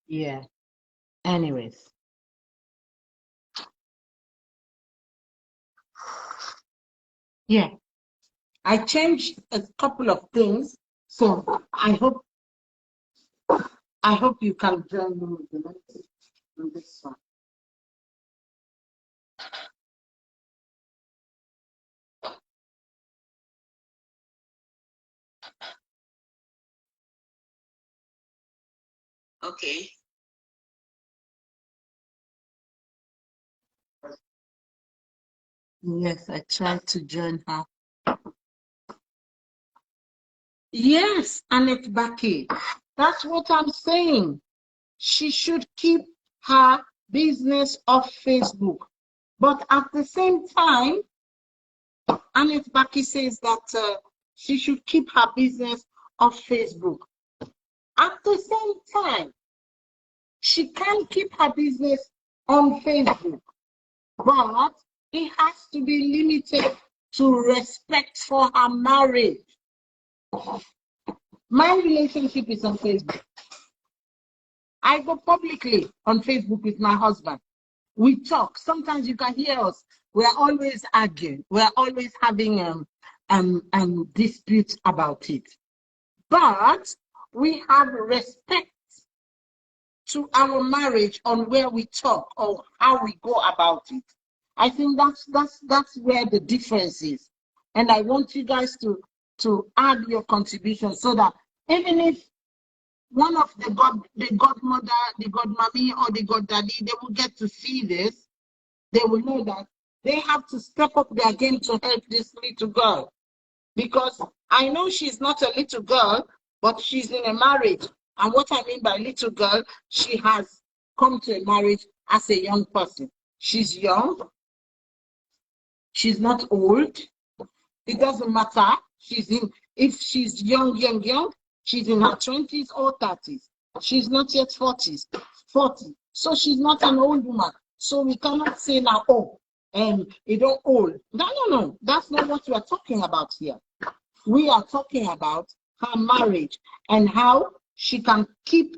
Yeah. Anyways. Yeah. I changed a couple of things. So I hope you can join me with the message on this one. Okay. Yes, I tried to join her. Yes, Annette Baki. That's what I'm saying. She should keep her business off Facebook. But at the same time, Annette Baki says that she should keep her business off Facebook. At the same time, she can't keep her business on Facebook. But it has to be limited to respect for her marriage. My relationship is on Facebook. I go publicly on Facebook with my husband. We talk. Sometimes you can hear us. We're always arguing. We're always having disputes about it. But we have respect to our marriage on where we talk or how we go about it. I think that's where the difference is. And I want you guys to add your contribution so that even if one of the godmother, the godmommy, or the goddaddy, they will get to see this, they will know that they have to step up their game to help this little girl. Because I know she's not a little girl, but she's in a marriage. And what I mean by little girl, she has come to a marriage as a young person. She's young. She's not old. It doesn't matter. If she's young, she's in her 20s or 30s. She's not yet 40. So she's not an old woman. So we cannot say now, oh, you don't old. No. That's not what we are talking about here. We are talking about her marriage and how she can keep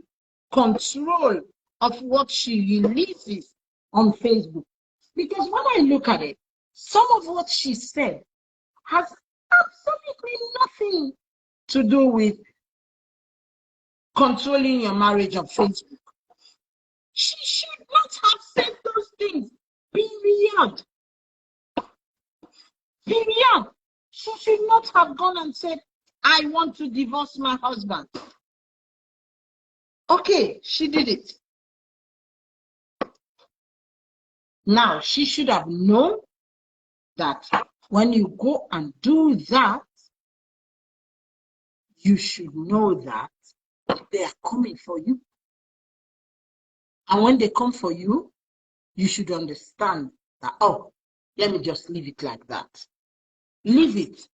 control of what she releases on Facebook. Because when I look at it, some of what she said has absolutely nothing to do with controlling your marriage on Facebook. She should not have said those things. Period. She should not have gone and said, I want to divorce my husband. Okay, she did it. Now, she should have known that when you go and do that, you should know that they are coming for you. And when they come for you, you should understand that, oh, let me just leave it like that. Leave it.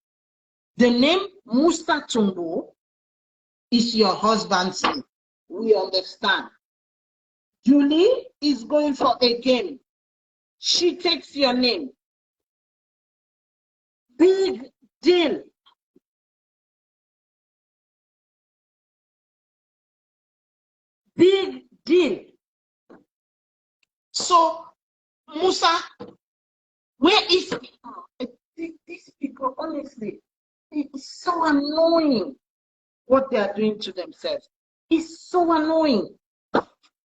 The name Musa Tombo is your husband's name. We understand. Julie is going for a game. She takes your name. Big deal. Big deal. So, Musa, where is these people? Honestly, it's so annoying what they are doing to themselves. It's so annoying.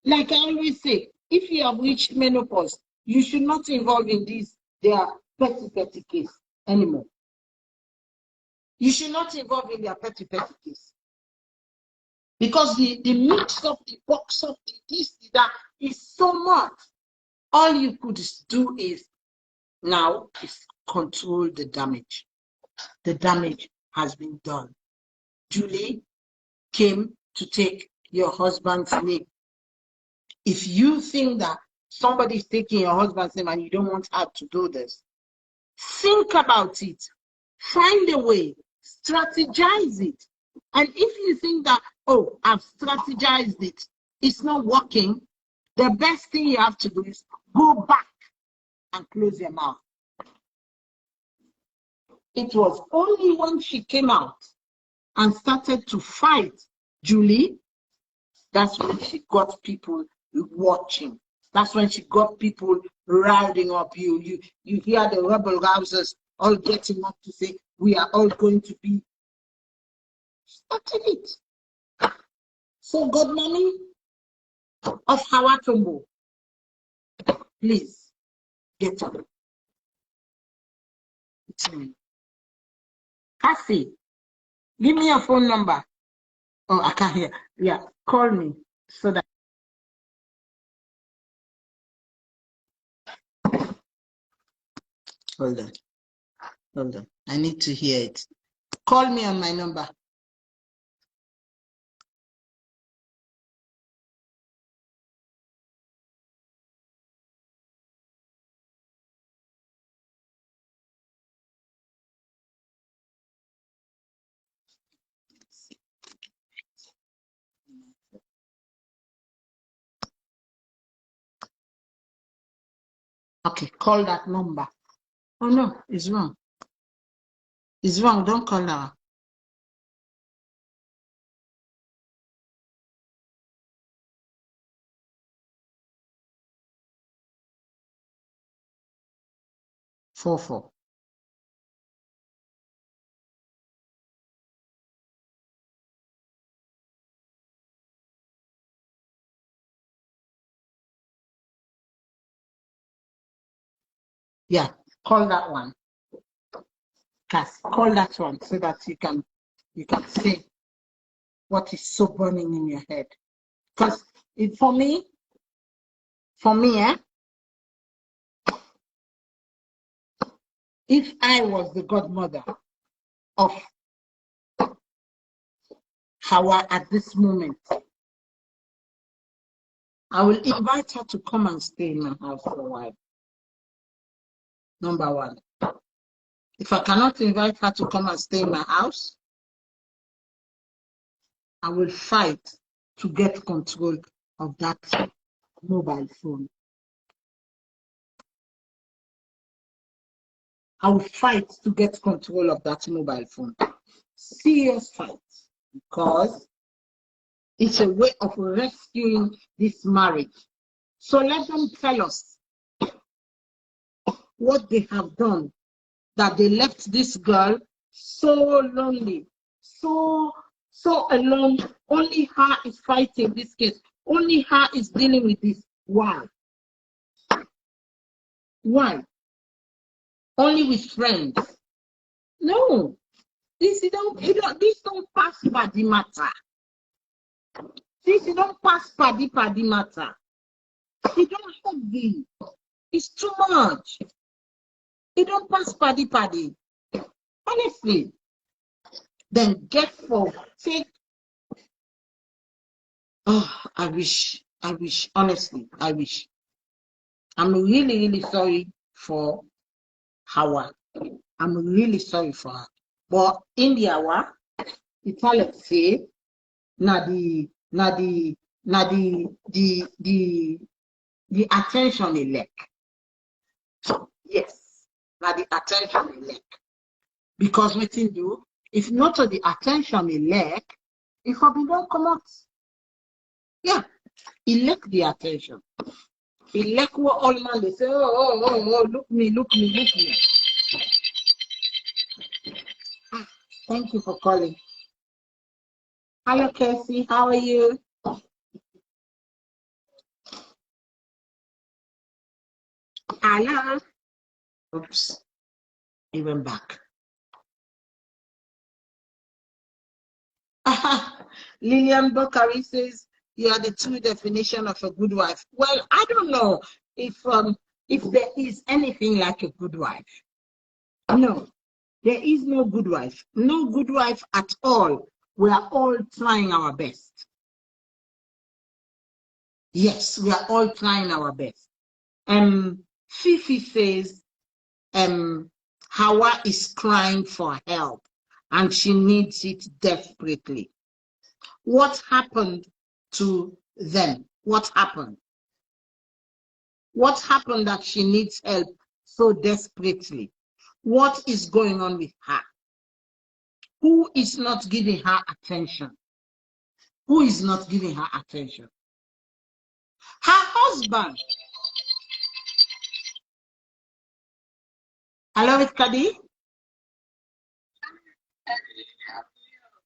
Like I always say, if you have reached menopause, you should not involve in this their petty case anymore. You should not involve in their petty case. Because the mix up, the box up, the this, the that is so much. All you could do is now is control the damage. The damage has been done. Julie came to take your husband's name. If you think that somebody is taking your husband's name and you don't want her to do this, think about it. Find a way. Strategize it. And if you think that, oh, I've strategized it, it's not working, the best thing you have to do is go back and close your mouth. It was only when she came out and started to fight Julie, that's when she got people watching. That's when she got people rounding up you. You hear the rebel rousers all getting up to say, we are all going to be. Started it. So, Godmommy of Hawa Tombo, please get up. It's me. Khadie, give me your phone number. Oh, I can't hear. Yeah, call me so that. Hold on. Hold on. I need to hear it. Call me on my number. Okay, call that number. Oh no, it's wrong. It's wrong. Don't call her. Four. Yeah, call that one. Cass, call that one so that you can say what is so burning in your head. Because for me, if I was the godmother of Hawa at this moment, I will invite her to come and stay in my house for a while. Number one. If I cannot invite her to come and stay in my house, I will fight to get control of that mobile phone. I will fight to get control of that mobile phone. Serious fight, because it's a way of rescuing this marriage. So let them tell us what they have done, that they left this girl so lonely, so alone. Only her is fighting this case. Only her is dealing with this. Why? Why? Only with friends? No. This don't pass by the matter. This don't pass by the matter. It don't heavy. It's too much. It don't pass by the. Honestly. Then get for take. Oh, I wish, honestly, I wish. I'm really sorry for Hawa. I'm really sorry for her. But in the hour, Italian say, the attention is lack. Yes, now the attention is lack. Because what you do, if not the attention is lack, if I don't come out. Yeah, He lack the attention. He lack what all man they say, oh, look me. Thank you for calling. Hello, Casey. How are you? Hello. Oops. He went back. Lillian Bakari says, you are the true definition of a good wife. Well, I don't know if there is anything like a good wife. No, there is no good wife. No good wife at all. We are all trying our best. Yes, we are all trying our best. Fifi says, Hawa is crying for help and she needs it desperately. What happened to them? What happened? What happened that she needs help so desperately? What is going on with her? Who is not giving her attention? Who is not giving her attention? Her husband. Hello, it's Khadie.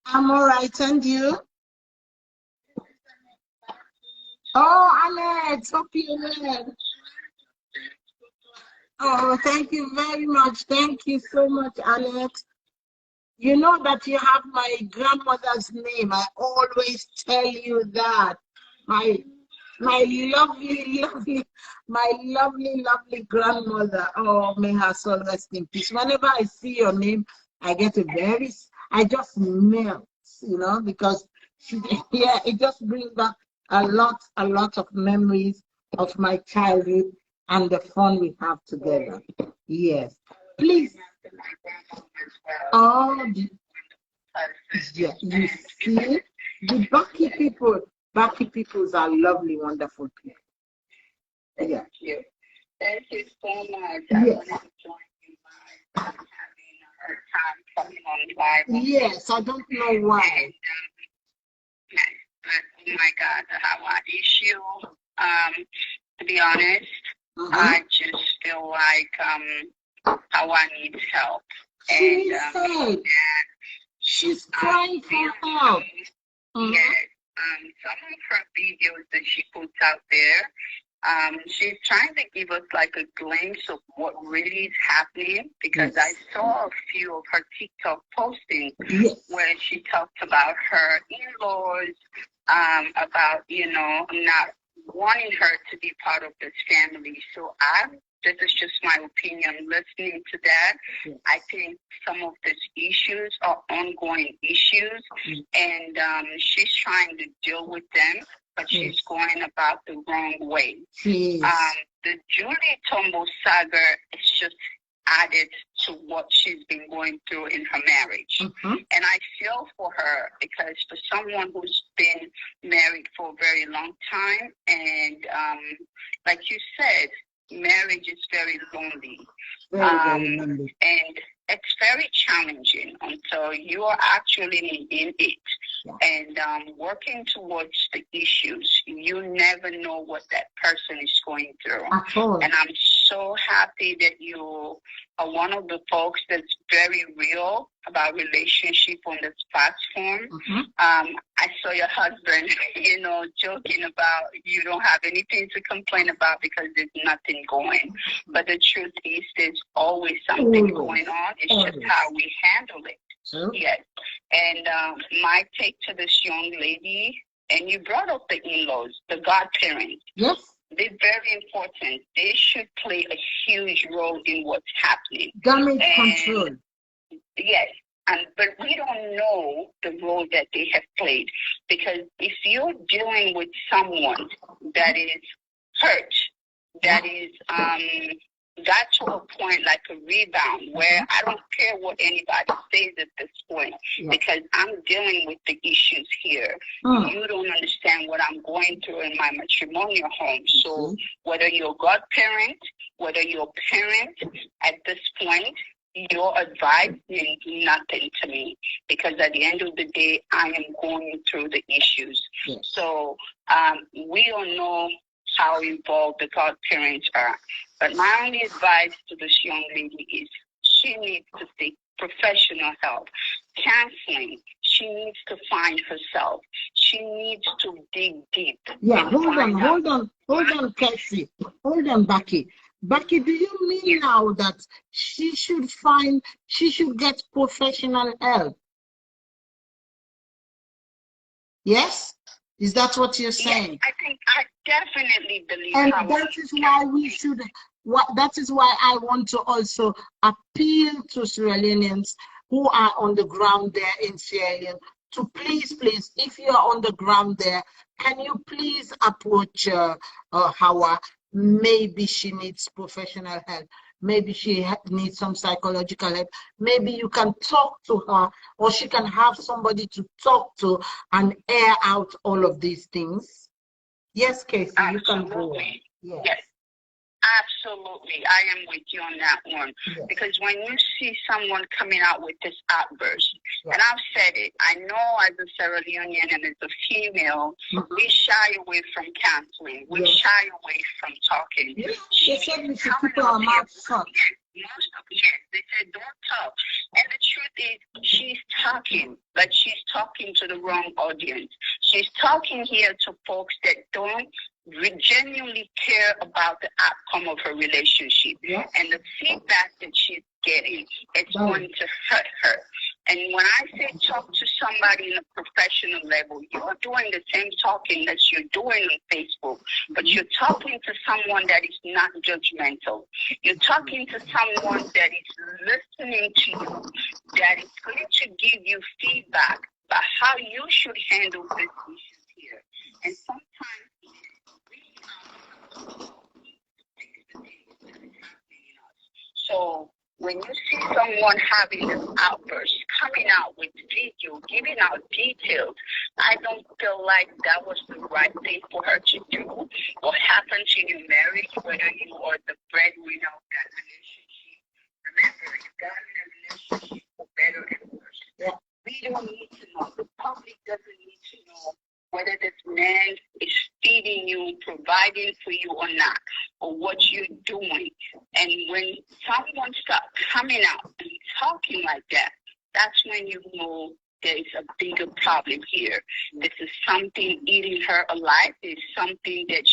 I'm all right, and you? Oh, Alex, hope you well. Oh, thank you very much. Thank you so much, Alex. You know that you have my grandmother's name. I always tell you that. My lovely grandmother. Oh, may her soul rest in peace. Whenever I see your name, I get I just melt, because yeah, it just brings back a lot of memories of my childhood and the fun we have together. Yes. Please. Oh, yeah, you see, the Baki peoples are lovely, wonderful people. Yeah. Thank you so much. Yes. I wanted to join you by having a hard time coming on live. Yes, I don't know why. But oh my God, the Hawa issue. To be honest, I just feel like Hawa needs help. She needs help. She's crying for help. Yes. Some of her videos that she puts out there, she's trying to give us like a glimpse of what really is happening, because I saw a few of her TikTok postings where she talked about her in-laws, about, not wanting her to be part of this family. So this is just my opinion. Listening to that, I think some of these issues are ongoing issues, and she's trying to deal with them, but she's going about the wrong way. The Julie Tombo saga is just added to what she's been going through in her marriage. And I feel for her, because for someone who's been married for a very long time, and like you said, marriage is very lonely. Very lonely. And it's very challenging until you are actually in it and working towards the issues. You never know what that person is going through. And I'm so happy that you are one of the folks that's very real about relationship on this platform. I saw your husband, joking about you don't have anything to complain about because there's nothing going. But the truth is, there's always something going on. It's just how we handle it. Yes. And my take to this young lady, and you brought up the in-laws, the godparents. Yes. They're very important. They should play a huge role in what's happening. Damage control. Yes. But we don't know the role that they have played, because if you're dealing with someone that is hurt, that is got to a point like a rebound where I don't care what anybody says at this point, because I'm dealing with the issues here. You don't understand what I'm going through in my matrimonial home. So whether you're godparent, whether you're parent, at this point, your advice means nothing to me, because at the end of the day, I am going through the issues. Yes. So we don't know how involved the godparents are. But my only advice to this young lady is she needs to seek professional help, counseling. She needs to find herself. She needs to dig deep. Yeah, hold on, Cassie. Hold on, Becky. Becky, do you mean now that she should get professional help? Yes? Is that what you're saying? Yes, I definitely believe. And that is why we should, that is why I want to also appeal to Sierra Leoneans who are on the ground there in Sierra Leone to please, if you are on the ground there, can you please approach Hawa? Maybe she needs professional help. Maybe she needs some psychological help. Maybe you can talk to her, or she can have somebody to talk to and air out all of these things. Yes, Casey, you can go on. Yes. Absolutely, I am with you on that one. Yes. Because when you see someone coming out with this outburst, Yes. and I've said it, I know as a Sierra Leonean and as a female, we shy away from counseling. We shy away from talking. Yeah. They said we should keep our mouth shut. They said don't talk. And the truth is, she's talking, but she's talking to the wrong audience. She's talking here to folks that don't genuinely care about the outcome of her relationship. Yes. And the feedback that she's getting, it's going to hurt her. And when I say talk to somebody in a professional level, you're doing the same talking that you're doing on Facebook, but you're talking to someone that is not judgmental. You're talking to someone that is listening to you, that is going to give you feedback about how you should handle this issue here. And sometimes so when you see someone having this outburst, coming out with video, giving out details, I don't feel like that was the right thing for her to do. What happened to your marriage, whether you are the breadwinner of that relationship. Remember, you got in a relationship for better and worse. Yeah. We don't need to know. The public doesn't need to know whether this man is feeding you, providing for you or not, or what you're doing. And when someone starts coming out and talking like that, that's when you know there's a bigger problem here. This is something eating her alive. It's something that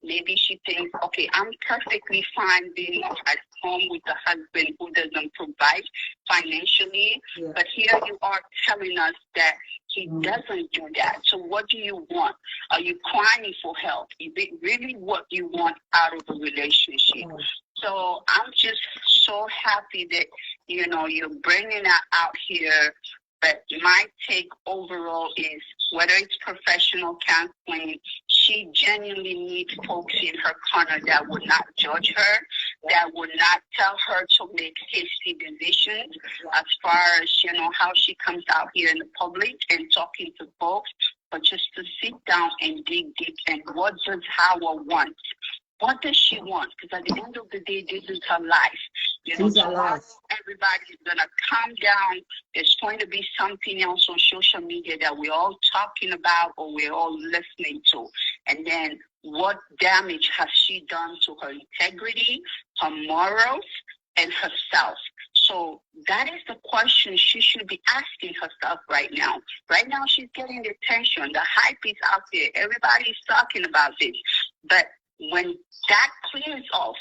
maybe she thinks, okay, I'm perfectly fine being at home with a husband who doesn't provide financially, but here you are telling us that he doesn't do that. So what do you want? Are you crying for help? Is it really what you want out of a relationship? So I'm just so happy that, you're bringing that out here. But my take overall is, whether it's professional counseling, she genuinely needs folks in her corner that would not judge her, that would not tell her to make hasty decisions as far as, how she comes out here in the public and talking to folks, but just to sit down and dig deep and what does Hawa want? What does she want? Because at the end of the day, this is her life. Everybody's going to calm down. There's going to be something else on social media that we're all talking about or we're all listening to. And then what damage has she done to her integrity, her morals, and herself? So that is the question she should be asking herself right now. Right now, she's getting the attention. The hype is out there. Everybody's talking about this. But when that clears off,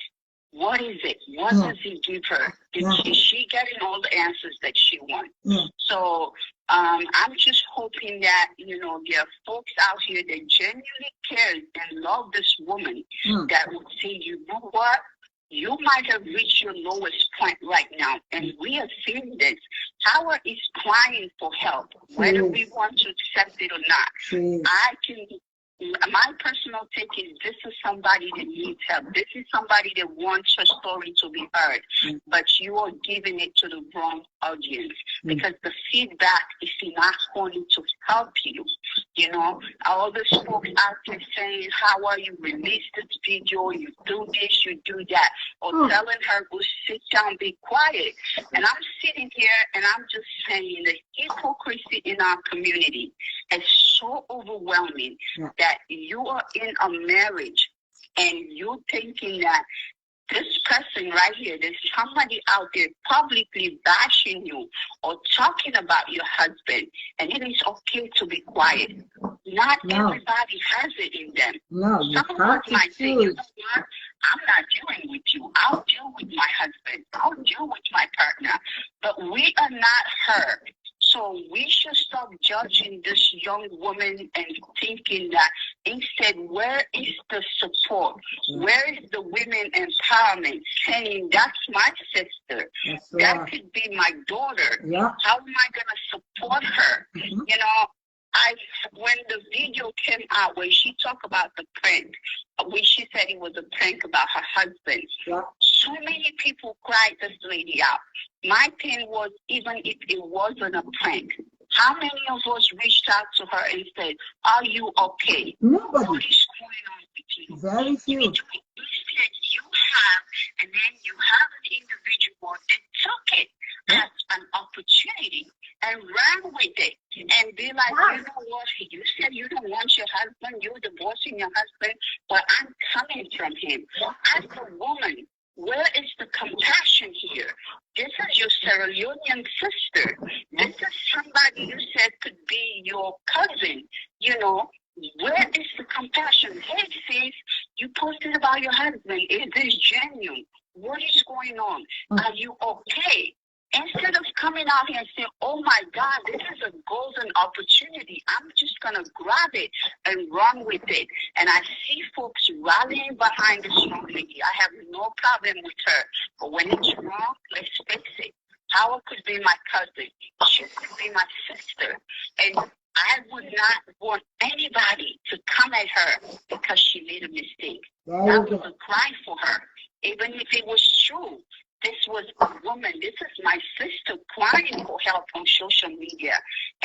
what is it? What does it give her? Is she getting all the answers that she wants? So I'm just hoping that, there are folks out here that genuinely care and love this woman that would say, you know what? You might have reached your lowest point right now, and we are seeing this. Hawa is crying for help, whether we want to accept it or not. My personal take is, this is somebody that needs help. This is somebody that wants her story to be heard, but you are giving it to the wrong audience because the feedback is not going to help you. You know, all the folks out there saying, how are you release this video, you do this, you do that, or telling her, go sit down, be quiet. And I'm sitting here and I'm just saying the hypocrisy in our community is so overwhelming that you are in a marriage and you're thinking that this person right here, there's somebody out there publicly bashing you or talking about your husband, and it is okay to be quiet. Not everybody has it in them. Some of us might say, you know what, I'm not dealing with you. I'll deal with my husband. I'll deal with my partner. But we are not her. So we should stop judging this young woman and thinking that instead, where is the support? Where is the women empowerment saying that's my sister? That could be my daughter. How am I going to support her? You know, when the video came out where she talked about the prank, when she said it was a prank about her husband, so many people cried this lady out. My thing was, even if it wasn't a prank, how many of us reached out to her and said, are you okay? Nobody. What is going on with you? Very few. Instead, you have, and then you have an individual that took it as an opportunity and ran with it and be like, you know what, you said you don't want your husband, you're divorcing your husband, but I'm coming from him. As a woman, where is the compassion here? This is your Sierra Leonean sister. This is somebody you said could be your cousin. You know, where is the compassion? Hey, sis, you posted about your husband. Is this genuine? What is going on? Are you okay? Instead of coming out here and saying, oh my God, this is a golden opportunity, I'm just going to grab it and run with it. And I see folks rallying behind this young lady. I have no problem with her. But when it's wrong, let's fix it. Hawa could be my cousin. She could be my sister. And I would not want anybody to come at her because she made a mistake. That was a cry for her. Even if it was true. This was a woman. This is my sister crying for help on social media.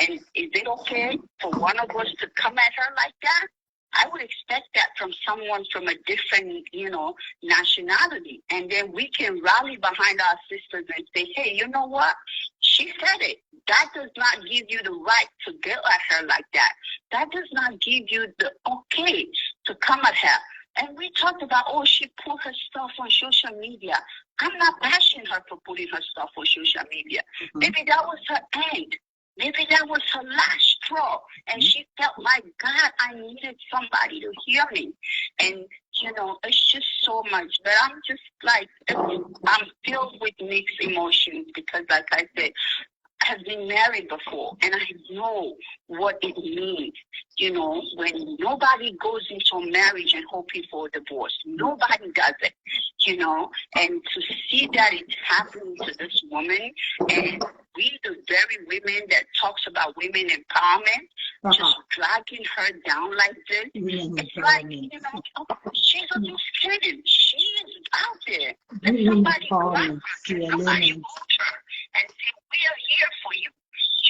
And is it okay for one of us to come at her like that? I would expect that from someone from a different, you know, nationality. And then we can rally behind our sisters and say, hey, you know what? She said it. That does not give you the right to go at her like that. That does not give you the okay to come at her. And we talked about, oh, she put her stuff on social media. I'm not bashing her for putting her stuff on social media. Maybe that was her end. Maybe that was her last straw. And she felt like, God, I needed somebody to hear me. And, you know, it's just so much. But I'm just like, I'm filled with mixed emotions because, like I said, I've been married before, and I know what it means, you know, when nobody goes into a marriage and hoping for a divorce. Nobody does it, you know, and to see that it's happening to this woman, and we, the very women that talks about women empowerment, just dragging her down like this, it's like, you know, she's a loose cannon. She is out there. Let somebody grab her, somebody hold her, and say, we are here for you.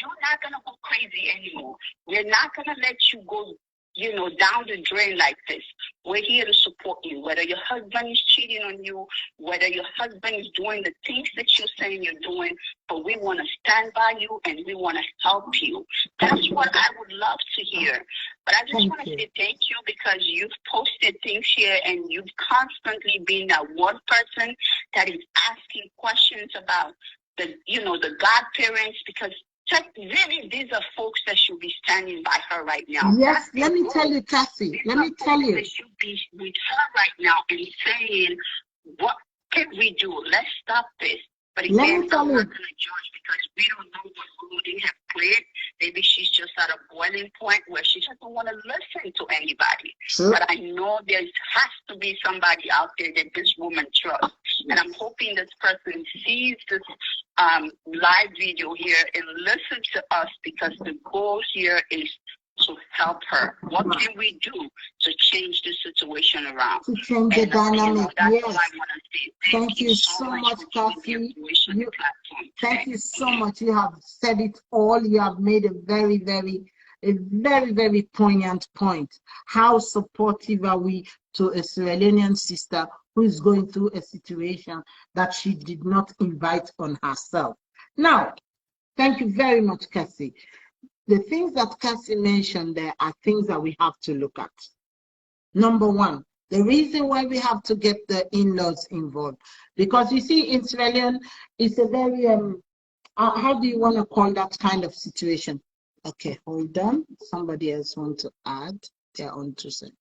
You're not going to go crazy anymore. We're not going to let you go, you know, down the drain like this. We're here to support you. Whether your husband is cheating on you, whether your husband is doing the things that you're saying you're doing, but we want to stand by you and we want to help you. That's what I would love to hear. But I just want to say thank you because you've posted things here and you've constantly been that one person that is asking questions about the, you know, the godparents, because really these are folks that should be standing by her right now. Yes, let me tell you, Cassie, let me tell you. They should be with her right now and saying, what can we do? Let's stop this. But again, I'm not going to judge because we don't know what role they have played. Maybe she's just at a boiling point where she doesn't want to listen to anybody. But I know there has to be somebody out there that this woman trusts. And I'm hoping this person sees this live video here and listen to us because the goal here is to help her. What can we do to change the situation around? To change the dynamic, that's yes. all I want to say. Thank you so much, Cassie. Thank you so much. You have said it all. You have made a very, very a very, very poignant point. How supportive are we to a Sierra Leonean sister who is going through a situation that she did not invite on herself? Now, thank you very much, Cassie. The things that Cassie mentioned there are things that we have to look at. Number one, the reason why we have to get the in-laws involved, because you see, in Sierra Leone, it's a very, how do you want to call that kind of situation? Okay, hold on. Somebody else want to add their own 2 cents.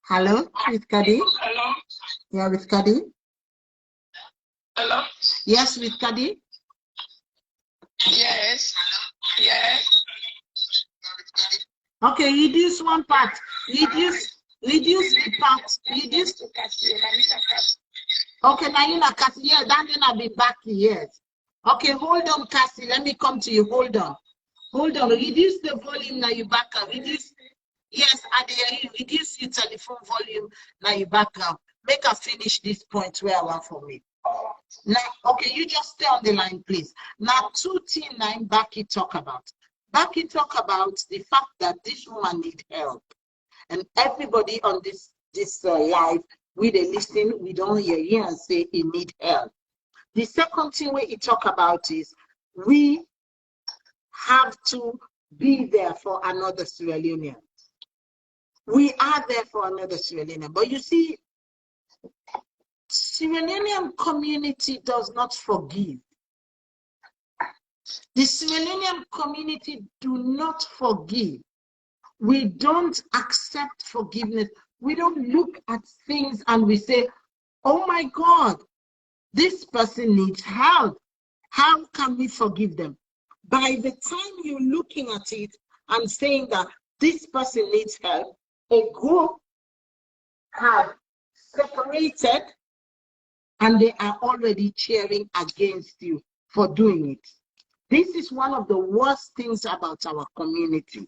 Hello, with Khadie? Hello? Yeah, with Khadie? Hello? Yes, with Khadie? Yes. Yes. Okay, reduce one part. Reduce the part. Reduce. Okay, now you know, Cassie. Yeah, then I'll be back. Yes. Okay, hold on, Cassie. Let me come to you. Hold on. Hold on. Reduce the volume now. You back up. Reduce. Yes, and reduce your telephone volume now. You back up. Make her finish this point where I want for me. Now, okay, you just stay on the line, please. Now, 2T9, Becky talk about. Becky talk about the fact that this woman need help, and everybody on this live, we they listen, we don't hear and say he need help. The second thing we talk about is we have to be there for another Sierra Leonean. We are there for another Sierra Leonean, but you see, Sierra Leonean community does not forgive. The Sierra Leonean community do not forgive. We don't accept forgiveness. We don't look at things and we say, oh my God, this person needs help. How can we forgive them? By the time you're looking at it and saying that this person needs help, a group have separated and they are already cheering against you for doing it. This is one of the worst things about our community.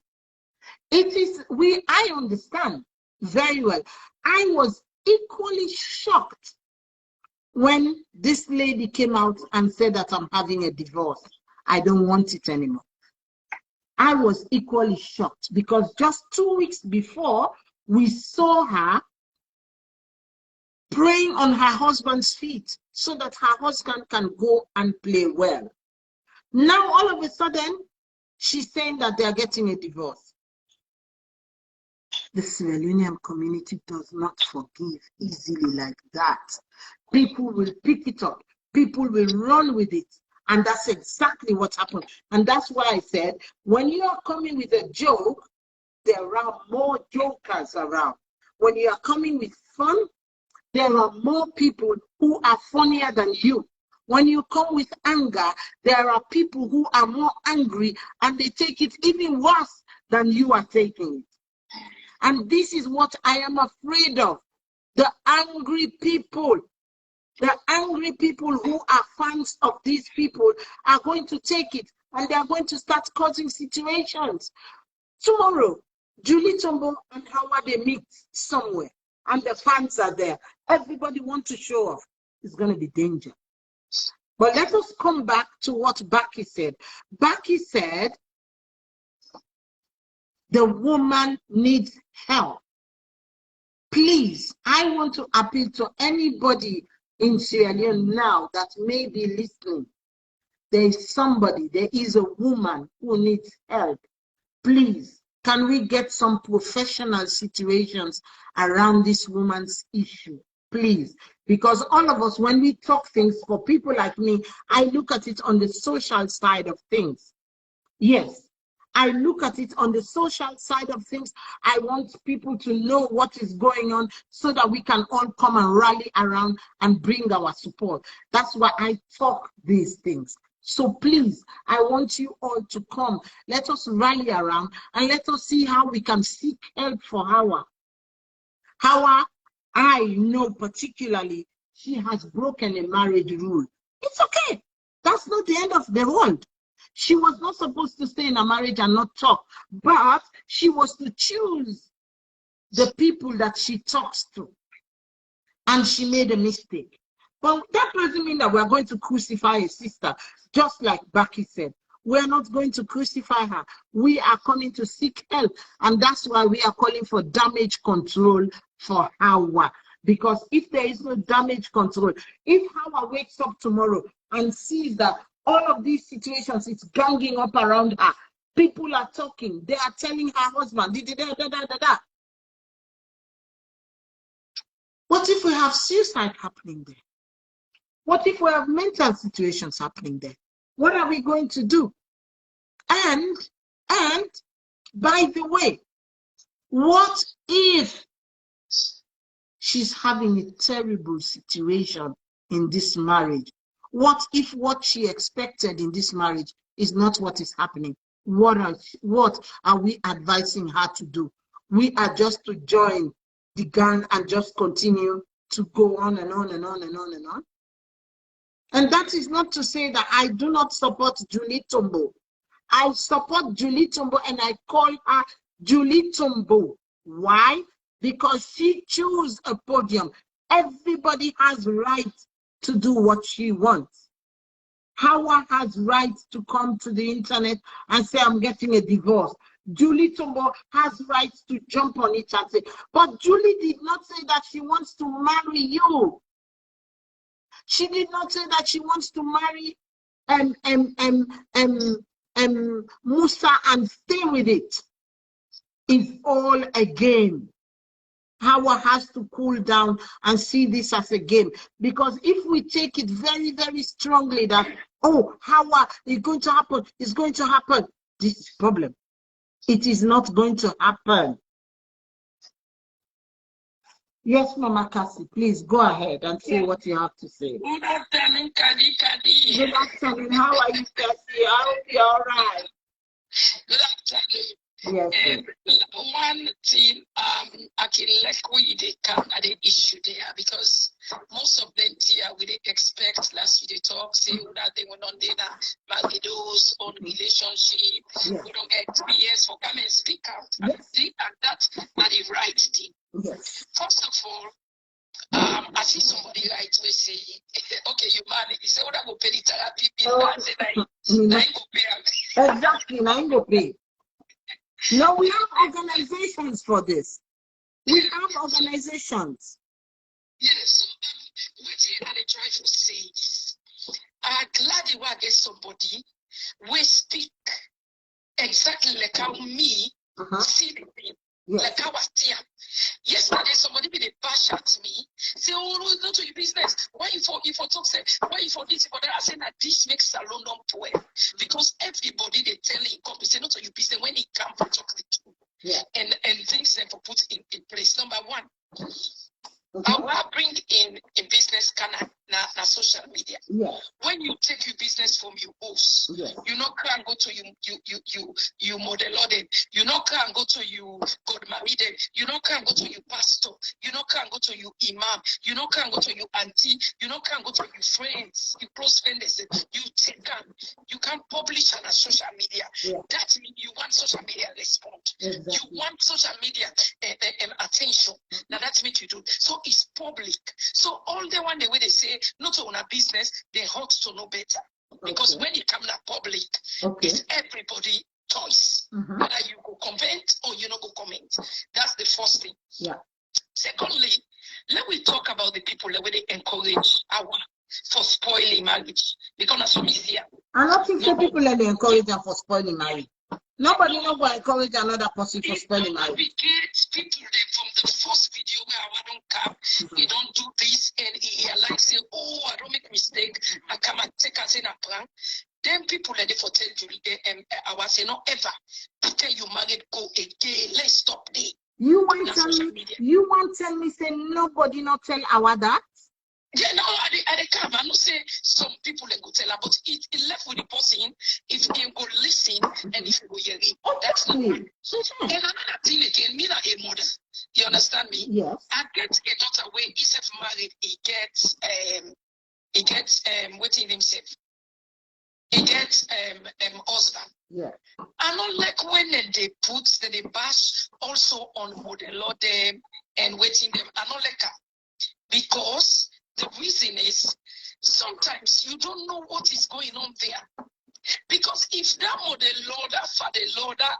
It is, I understand very well. I was equally shocked when this lady came out and said that I'm having a divorce. I don't want it anymore. I was equally shocked because just 2 weeks before, we saw her praying on her husband's feet so that her husband can go and play well. Now, all of a sudden, she's saying that they are getting a divorce. The Sierra Leonean community does not forgive easily like that. People will pick it up. People will run with it. And that's exactly what happened. And that's why I said, when you are coming with a joke, there are more jokers around. When you are coming with fun, there are more people who are funnier than you. When you come with anger, there are people who are more angry and they take it even worse than you are taking it. And this is what I am afraid of. The angry people. The angry people who are fans of these people are going to take it and they are going to start causing situations. Tomorrow, Julie Tombo and Hawa, they meet somewhere and the fans are there. Everybody wants to show off. It's going to be danger. But let us come back to what Becky said. Becky said, the woman needs help. Please, I want to appeal to anybody in Sierra Leone now that may be listening. There is somebody, there is a woman who needs help. Please, can we get some professional situations around this woman's issue? Please, because all of us, when we talk things, for people like me, I look at it on the social side of things. Yes, I look at it on the social side of things. I want people to know what is going on so that we can all come and rally around and bring our support. That's why I talk these things. So please, I want you all to come. Let us rally around and let us see how we can seek help for Hawa. Hawa, I know particularly, she has broken a marriage rule. It's okay. That's not the end of the world. She was not supposed to stay in a marriage and not talk, but she was to choose the people that she talks to. And she made a mistake. But that doesn't mean that we're going to crucify a sister, just like Becky said. We are not going to crucify her. We are coming to seek help. And that's why we are calling for damage control for Hawa. Because if there is no damage control, if Hawa wakes up tomorrow and sees that all of these situations is ganging up around her, people are talking, they are telling her husband, what if we have suicide happening there? What if we have mental situations happening there? What are we going to do? And by the way, what if she's having a terrible situation in this marriage? What if what she expected in this marriage is not what is happening? What are we advising her to do? We are just to join the gang and just continue to go on and on and on and on and on. And that is not to say that I do not support Julie Tombo. I support Julie Tombo and I call her Julie Tombo. Why? Because she chose a podium. Everybody has right to do what she wants. Hawa has right to come to the internet and say, I'm getting a divorce. Julie Tombo has right to jump on it and say, but Julie did not say that she wants to marry you. She did not say that she wants to marry Musa and stay with it. It's all a game. Hawa has to cool down and see this as a game. Because if we take it very, very strongly that, oh, Hawa, it's going to happen, it's going to happen, this is a problem. It is not going to happen. Yes, Mama Cassie, please go ahead and say what you have to say. Good afternoon, Khadie Khadie. Good afternoon. How are you, Cassie? I hope you're all right. Good afternoon. Yes. One thing, I can let they come at the issue there because most of them here we didn't expect last week they talk, say that they were on dinner, but those on relationship, we don't get 3 years for come and speak out. And that are the right thing. Yes. First of all, I see somebody right will say, okay, you marry. He said, what I go pay the therapy bill? I said, I go pay. Exactly, I go pay. No, we have organizations for this. We have organizations. Yes, so what I try to say is, I'm glad you get somebody we speak exactly like how me see the thing. Yes. Like I was there. Yesterday, somebody made a bash at me. Say, oh, no, it's not your business. Why you for talk, say, why you for this, for that? I say that this makes salon don't well. Because everybody they tell him, come, say, not your business when he come for talk the truth. Yeah. And things them for put in place. Number one, I will bring in a business kind of na social media. Yeah. When you take your business from your host, you not can go to you model them. You not can go to you God married them. You not can go to you pastor. You not can go to you imam. You not can go to you auntie. You not can go to your friends, your close friends. You take them. You can publish on a social media. Yeah. That means you want social media respond. Exactly. You want social media attention. Now that means you do. So it's public. So all the one the way they say not to own a business, they ought to know better. Because when it comes to public, it's everybody choice. Whether you go comment or you not go comment. That's the first thing. Yeah. Secondly, let me talk about the people that they encourage our for spoiling marriage. Because that's so easier. I don't think so people let they encourage them for spoiling marriage. Nobody no go encourage another person for spoiling marriage. We get people from the first video where I don't come, he don't do this, and he like say, oh, I don't make mistake, I come and take us in a prank. Then people let they for tell Julie, I was say, no ever, tell you married, go again, let's stop there. You want to tell me, say nobody not tell our that? Yeah, no, I come. I don't say some people they go tell her, but it left with the person if they go listen and if they go hear it. That's not one. And another thing again, me not a mother. You understand me? Yes. I get a daughter where he's married, he gets waiting himself. He gets husband. Yeah. I don't like when they put they bash also on model them and waiting them. I don't like her. Because the reason is sometimes you don't know what is going on there. Because if that mother Lord, that father Lord, that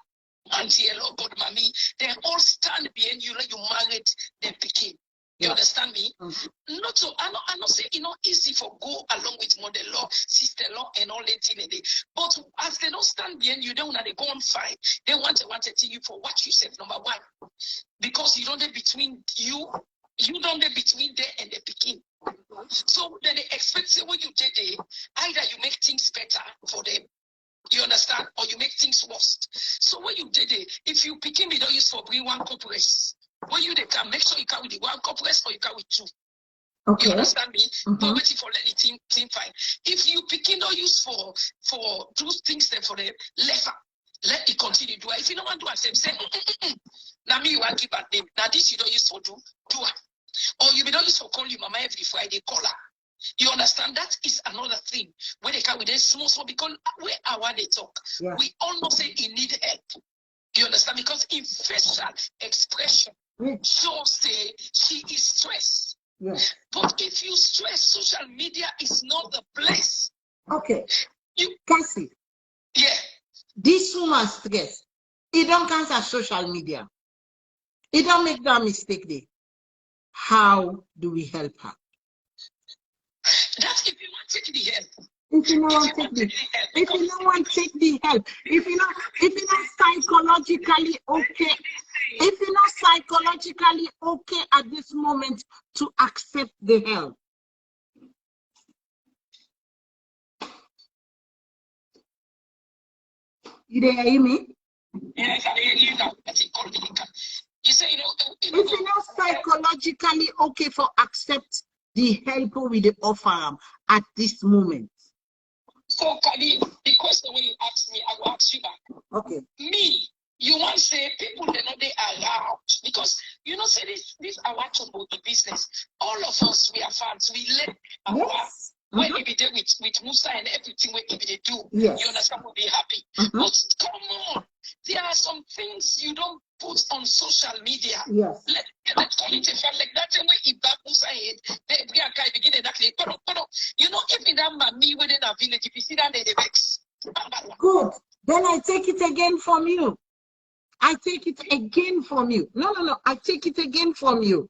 auntie Lord, God, mommy, they all stand behind you like you married them picking. You understand me? Not so I know say easy for go along with mother-in-law, sister-in-law, and all that thing. But as they don't stand behind you, they want to go on fight. They want to tell you for what you said, number one. Because you don't between you don't between there and the picking. So then they expect say what you did there, either you make things better for them. You understand? Or you make things worse. So what you did there, if you picking me, don't use for bring one compress. When you they can make sure you can with the one compress or you can with two. Okay. You understand me? But waiting for let the team fight. If you picking don't use for do things there for them, let it continue do it. If you don't want to do it, say now me you want give a name. Now this you don't use for do it. Or you don't use for call you mama every Friday, call her. You understand? That is another thing. When they come with a small, because where our they talk, we all know say he need help. You understand? Because in facial expression, shows say she is stressed. But if you stress, social media is not the place. Okay. Cassie. Yeah. This woman stress. It don't cancel social media. It don't make that mistake there. How do we help her? That's if you want to take the help. If you don't want to take the help. If you don't want to take the help. If you're not psychologically okay. If you're not psychologically okay at this moment to accept the help. You hear me? Yes, I hear you now. You say, if you're not psychologically okay for accept the help we the offer at this moment. So, Khadie, the question when you ask me, I will ask you back. Okay. Me, you want to say people they know they are out because say this Hawa Tombo the business. All of us we are fans. We let when we be there with Musa and everything we they do. Yes. You understand? We'll be happy. But come on, there are some things you don't put on social media. Yes. Let's call it a fact like that. When he back Musa head, they begin exactly. Even that mommy within a village, if you see that they vex. Good. Then I take it again from you. I take it again from you. No. I take it again from you.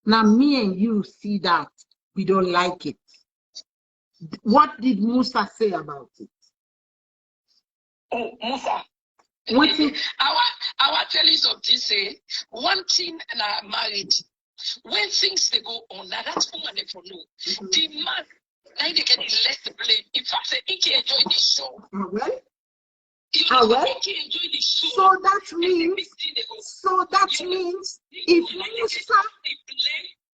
Now me and you see that we don't like it. What did Musa say about it? Oh, Musa. What did I want to tell you something. Say one thing and I'm married. When things they go on, now that's woman they for know. The man, now they get less blame. In fact, he can enjoy the show. Well. He can enjoy the show. So that means if Musa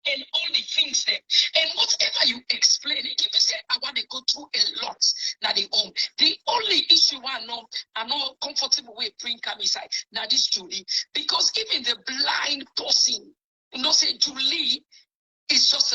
and all the things there, and whatever you explain, if you say I want to go through a lot, now the home. The only issue I'm not comfortable with bring come inside. Now this Julie, because even the blind person, say Julie. It's just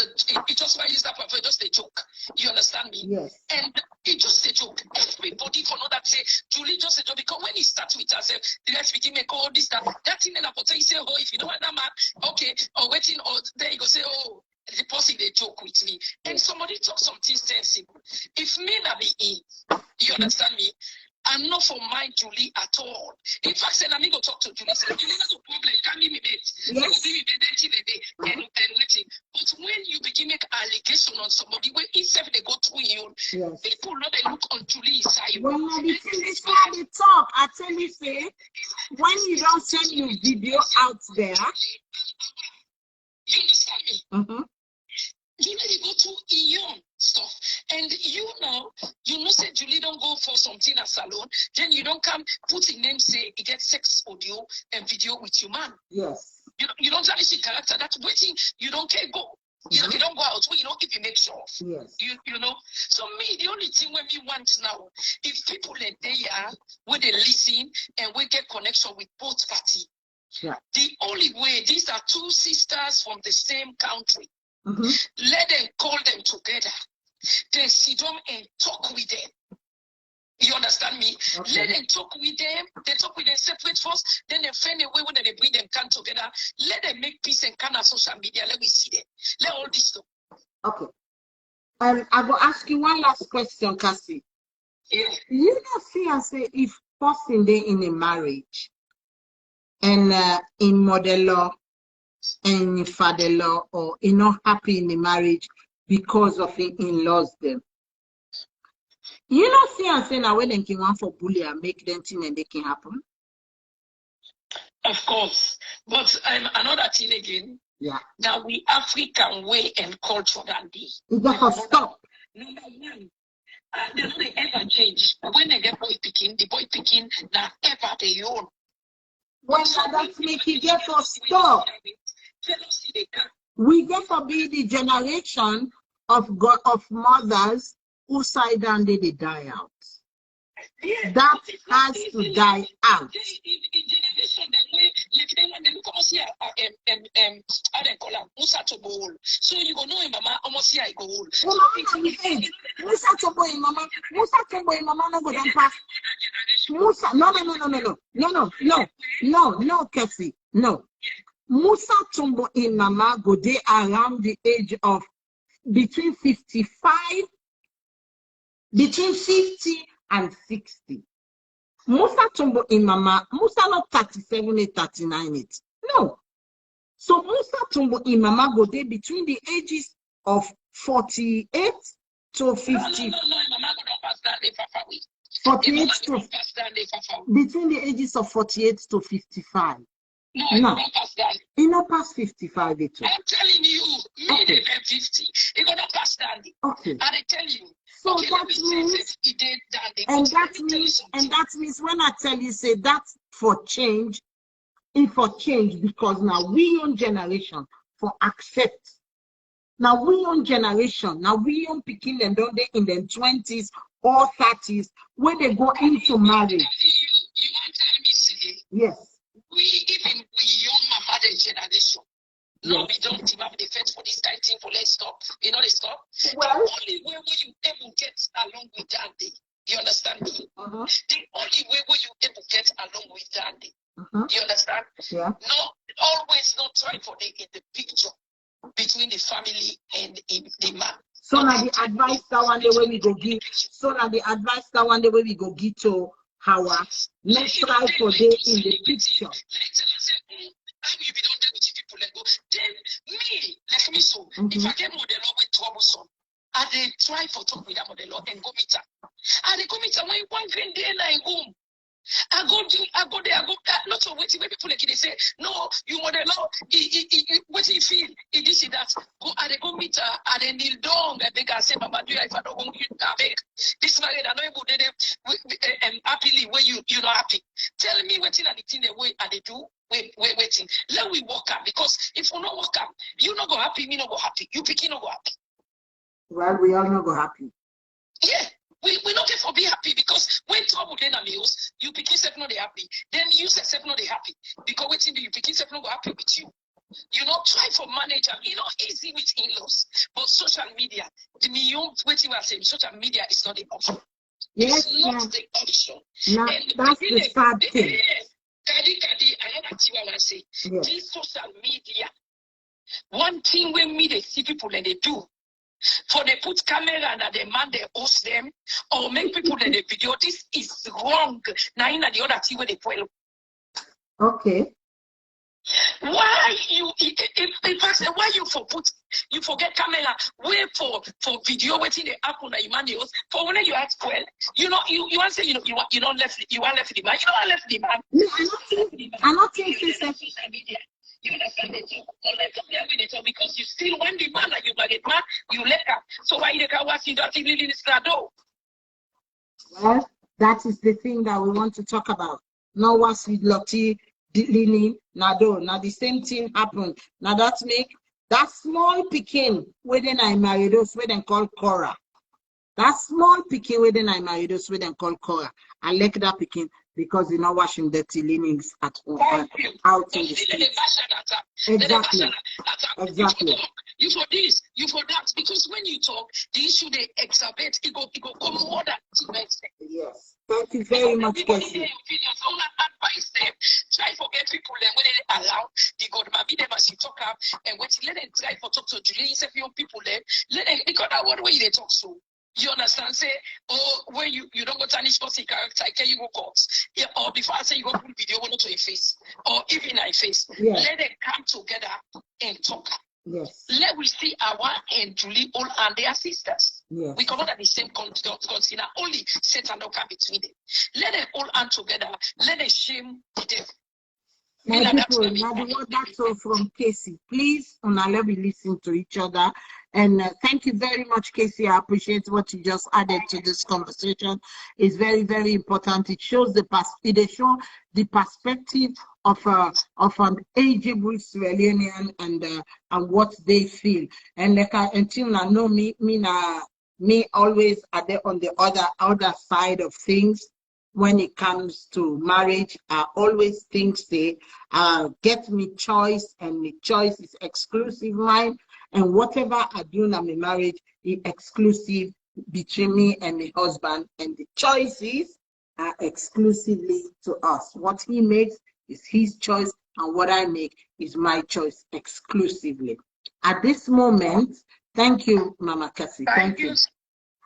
why I use that word, just a joke. You understand me? Yes. And it's just a joke. Everybody for know that say Julie just a joke because when he starts with herself, the next meeting make all this that thing in a hotel, you say, oh, if you don't want that man, okay, or waiting, or there you go say, oh, the person they joke with me. And somebody talk something sensible. If me not be in, you understand me? I'm not for my Julie at all. In fact, said I'm go talk to Julie. Say Julie, that's a problem. Can't be me date. Yes. Be me date and waiting. But when you begin make allegation on somebody, when itself they go through you, people know they look on Julie side. When the thing is why they talk, I tell you, say when you don't send your video out there. You understand me? Julie go to Ion stuff. And say Julie don't go for something at salon, then you don't come put in name say you get sex audio and video with your man. Yes. You don't tell see character. That's waiting, you don't care go. You don't go out, you don't give you make sure. Yes. You know. So me, the only thing when we want now, if people are there where they listen and we get connection with both parties. Yeah. The only way, these are two sisters from the same country. Let them call them together. Then sit down and talk with them. You understand me? Okay. Let them talk with them. They talk with them separate first. Then they find a way when they bring them can together. Let them make peace and can on social media. Let me see them. Let all this stuff. Okay. I will ask you one last question, Cassie. Yeah. You know, see, I say if person they in a marriage and in mother-law and in father-law or not happy in the marriage because of in-laws them. You know, see, I say now when they can want for bully and make them think and they can happen. Of course. But another thing again. Yeah. Now we African way and culture than this. You got to stop. Number one. They don't ever change. When they get boy picking, the boy picking that ever they own. When that make you get to stop. We get to be the generation of mothers who side down they die out. Yeah, that has to die out. So you go know mama almost here I go old. Musa Tombo in mama no go down pass. Musa no, Kessie, no. Musa Tombo in mama go dey around the age of between 50 and 60. Musa Tombo in mama, Musa not 37, 39. No. So Musa Tombo in mama go dey between the ages of 48 to 50. No, mama go don't pass that day, 48 to between the ages of 48 to 55. No, it don't pass that. It not past 55 at all. I'm telling you, me okay. 50. It gonna pass that. Okay. And I tell you. So okay, that means that means when I tell you say that's for change, it for change because now we own generation for accept. Now we own generation, now we own picking them don't they in their 20s or 30s where they go into marriage. You want to tell me say yes. We young mama the generation. No, we don't even have the fence for this kind of thing for let's stop. You know they stop? Well, the only way where you able get along with Dandy, you understand me? The only way where you able get along with Dandy. You understand? Yeah. No, always not try for the in the picture between the family and the man. So now the advice that one day when we go give. So now the advice that one day when we go give to Hawa. Let's try for day in the picture. If you don't deal with people, let go. Then me, let me so. If I get model with troublesome, I they try for talk with that model and go meet her. And they go meet her when one green day and home. I go there, lots of waiting where people like they say, no, you model what you feel, this is that. Go and they go meet her and they kneel down and beg and say, Mama, do you if I don't want you to beg? This married, I know able to happily where you're not happy. Tell me waiting and the thing the way and they do. Waiting. Let we walk up because if we not walk up, you not go happy, me not go happy. You picking not go happy. Well, we all not go happy. Yeah. We not get for be happy because when trouble then meals, you picking self not happy. Then you self not happy. Because waiting you picking self not go happy with you. You not try for manager, you know easy with in-laws. But social media, the million waiting I say social media is not the option. Yes, it's not the option. Now, that's the sad thing. Khadie, another thing I want to say. This social media, one thing when me they see people and they do, for they put camera and the man they host them, or make people in the video, this is wrong. Now in the other thing where they put. Okay. Why you in fact why you forget camera wait for video waiting the happen that you man use for when you ask well you know you want to say you don't left the man you don't left the man. No, I'm not saying social media. You understand it? Because you still want the man that you get man you let her. So why you can watch you don't really listen to do? Well, that is the thing that we want to talk about. Now what's with Lottie Lini Nado. Now the same thing happened. Now that's make that small picking within I married us where they call Cora. That small picking within I married us where they call Cora. I like that picking because you're not washing dirty linens at home out in the street. Exactly. You for this, you for that. Because when you talk, the issue they exacerbate, it go come more than 2 months. Yes. Thank you very much, Kessie. Advise them. Try to get people then when they allow the God maybe them as you talk up and when let them try for talk to Julie if young people them let them because that one way they talk so You understand? Say, oh, when you don't go tarnish person character, can you go courts? Yeah, or before I say you go put video on to your face, or even in face, let them come together and talk. Yes. Let we see our and Julie all and their sisters. Yes. We come out at the same container, only Satan don't come between them. Let them all hand together, let them shame the devil. My people, that's all from Casey. Please, let me listen to each other. And thank you very much, Casey. I appreciate what you just added to this conversation. It's very, very important. It shows the perspective of an ageable Sierra Leonean and what they feel. And like until now, know me always are there on the other side of things. When it comes to marriage, I always think get me choice, and the choice is exclusive mine. And whatever I do in my marriage is exclusive between me and my husband, and the choices are exclusively to us. What he makes is his choice, and what I make is my choice exclusively. At this moment, thank you, Mama Cassie. Thank you.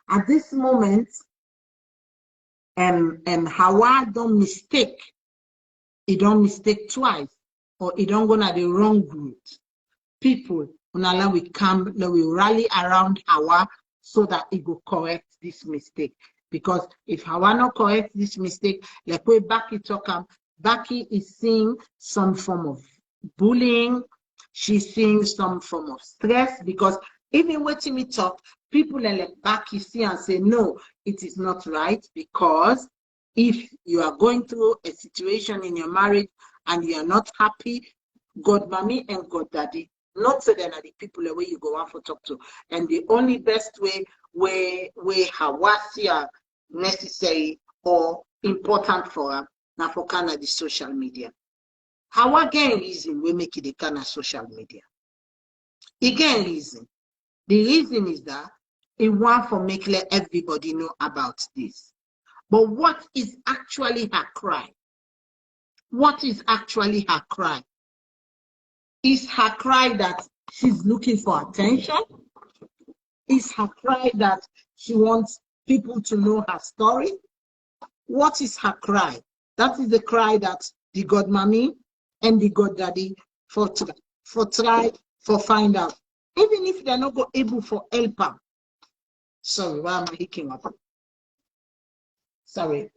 At this moment, Hawa don't mistake. He don't mistake twice, or he don't go na the wrong route. People, we rally around Hawa so that he will correct this mistake. Because if Hawa not correct this mistake, like way Baki talk, Baki is seeing some form of bullying. She's seeing some form of stress, because even when we talk, people like Baki see and say, no, it is not right, because if you are going through a situation in your marriage and you are not happy, God mommy and God daddy, not so then are the people the way you go out for talk to. And the only best way where Hawa see are necessary or important for her, now for kind of the social media. Hawa again reason we make it the kind of social media. Again reason. The reason is that it want for make let everybody know about this. But what is actually her cry? What is actually her cry? Is her cry that she's looking for attention? Is her cry that she wants people to know her story? What is her cry? That is the cry that the God mommy and the God daddy for find out. Even if they're not able for help her. Sorry, why am I hicking up? Sorry.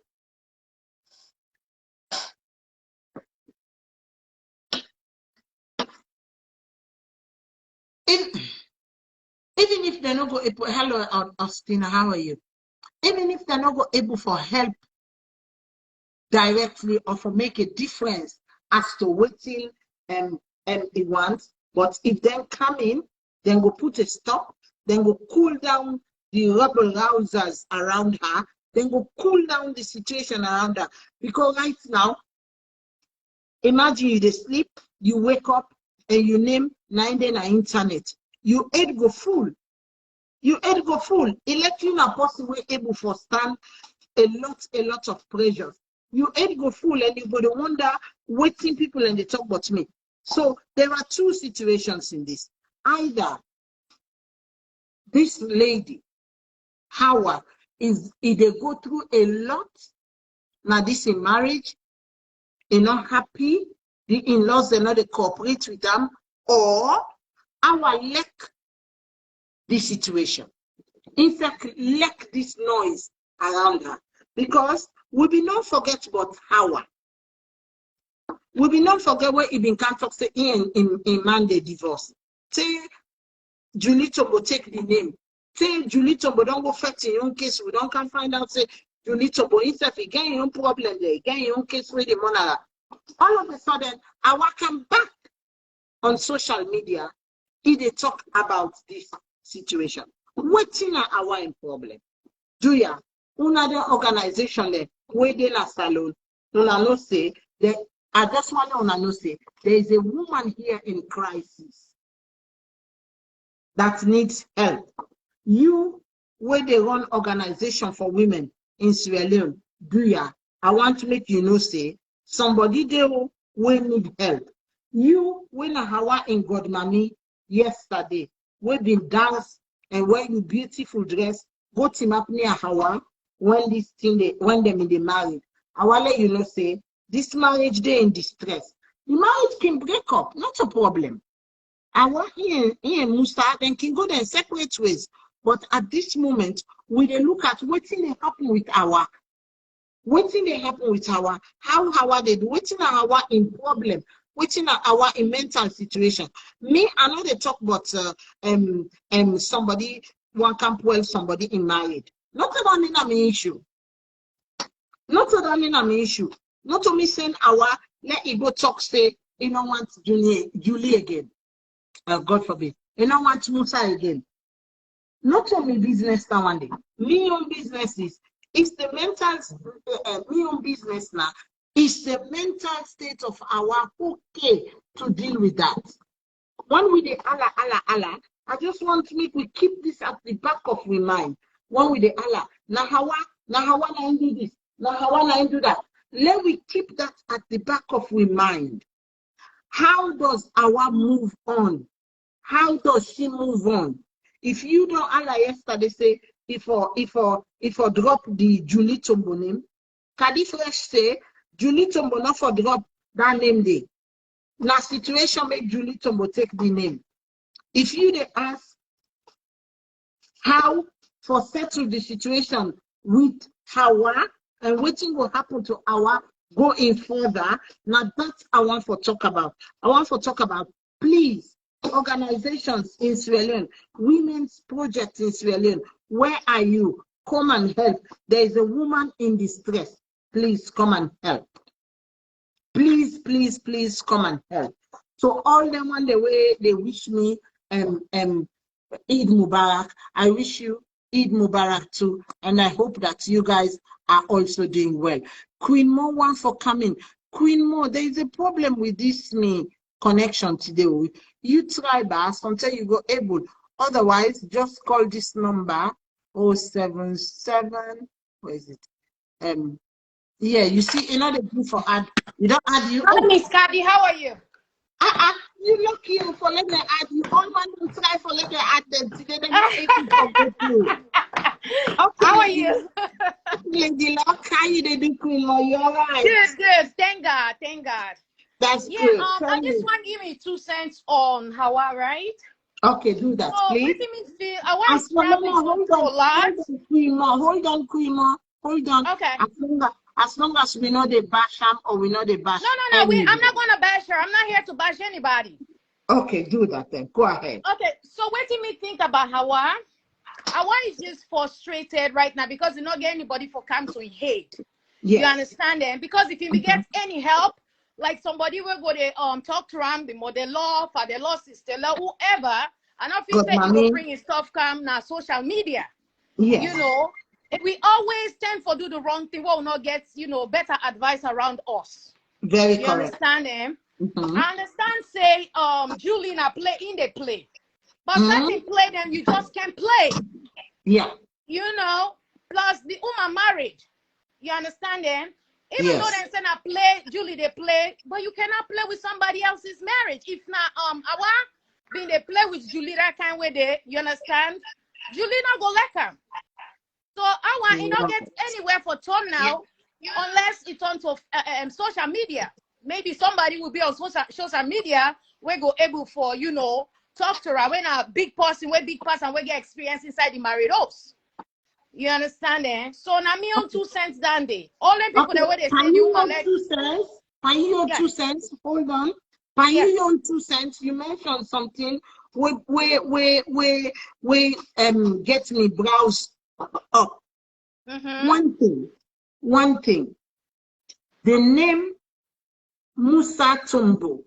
Even if they're not able, hello, Austina, how are you? Even if they're not able for help directly or for make a difference as to waiting and he wants, but if they come in, then go put a stop, then go cool down the rebel rousers around her, then go cool down the situation around her. Because right now, imagine you sleep, you wake up, and you name 9 days on internet. You head go full. You head go full. Electing a person will able for stand a lot of pressure. You head go full, and you go to wonder waiting people and they talk about me. So there are two situations in this. Either this lady, Hawa, if they go through a lot, now this in marriage, they're not happy, the in-laws are not cooperate with them, or our lack the situation. In fact, lack this noise around her. Because we be not forget about Hawa. We be not forget where he been can't talk say in man they divorce. Say Julie Tombo take the name. Say Julie Tombo don't go fight in your own case. We don't can find out say Julie Tombo himself again your own problem there. Again your own case with the monarch. All of a sudden, I come back on social media. They talk about this situation. Waiting at our problem. Do ya? Another organization there, where they la salon. Una no say that I just want to no say there is a woman here in crisis that needs help. You, where they run organization for women in Sierra Leone, do ya? I want to make you know say somebody there will need help. You, when a Hawa in God mommy yesterday, we been dance and wear you beautiful dress, go team up near Hawa when this thing when them in the married. I will let you know say this marriage they in distress. The marriage can break up, not a problem. Hawa here Musa then can go their separate ways. But at this moment, we they look at what thing they happen with Hawa. What thing they happen with Hawa? How Hawa they do? What thing Hawa in problem? What thing Hawa in mental situation? Me, I know they talk about somebody one camp well somebody in married. Not about me na me issue. Not about me na me issue. Not to me saying Hawa let it go talk say you don't want Julie again. God forbid. You don't want Musa again. Not only business now one day. Me own businesses. It's the mental me own business now. It's the mental state of our okay to deal with that. When we the Allah, I just want to make we keep this at the back of my mind. When we the Allah, now Hawa na do this, now Hawa na do that. Let we keep that at the back of my mind. How does Hawa move on? How does she move on? If you don't Allah yesterday say if I drop the Julie Tombo name, Khadie Fresh say Julie Tombo not for drop that name day. Now situation make Julie Tombo take the name. If you they ask how for settle the situation with Hawa and what will happen to Hawa going further, now that's I want to talk about. I want to talk about please organizations in Sierra Leone, women's projects in Sierra Leone. Where are you? Come and help. There is a woman in distress. Please come and help. Please, please, please come and help. So all them on the way they wish me Eid Mubarak. I wish you Eid Mubarak too, and I hope that you guys are also doing well. Queen Mo, one for coming. Queen Mo, there is a problem with this connection today. You try back until you go able. Otherwise, just call this number 077. Where is it? Yeah, you see, you know the do for ad. You don't add you. Hi, Miss Khadie, how are you? You lucky for let me add you. All man will try for let me add them today. They not able to forget you. Okay, How are you? Lady Luck, how you they do, Queen Mo? You all right? Good. Thank God. That's Yeah, good. I just want to give me 2 cents on Hawa, right? Okay, do that, So, please. what do you mean, feel? I want to travel a lot. Hold on. Okay. As long as we know the bash them or we know the bash. No. I'm not going to bash her. I'm not here to bash anybody. Okay, do that then. Go ahead. Okay, so what do you think about Hawa? Hawa is just frustrated right now because you not get anybody for come to hate. Yes. You understand them? Because if he gets any help, like somebody will go to talk to him, the mother-in-law, father-in-law, sister-in-law, whoever, and if he say he will bring his stuff come now social media. Yes. You know, if we always tend for do the wrong thing, we will not get, better advice around us. Very you correct. Understand them? I understand say Julie na play in the play. But certain play them you just can't play. Yeah. Plus the married. You understand them? Even though they say na play, Julie they play, but you cannot play with somebody else's marriage. If not Hawa being they play with Julie that kind of way there, you understand? Julie not go like her. So Hawa he not get anywhere for turn now unless it's on to social media. Maybe somebody will be on social media we go able for talk to her when a big person we get experience inside the married house. You understand eh? So now me on 2 cents down there. All the people that way they say you want 2 cents. Can you on 2 cents? Hold on. Can you on 2 cents? You mentioned something we get me browse up. One thing. The name Musa Tombo,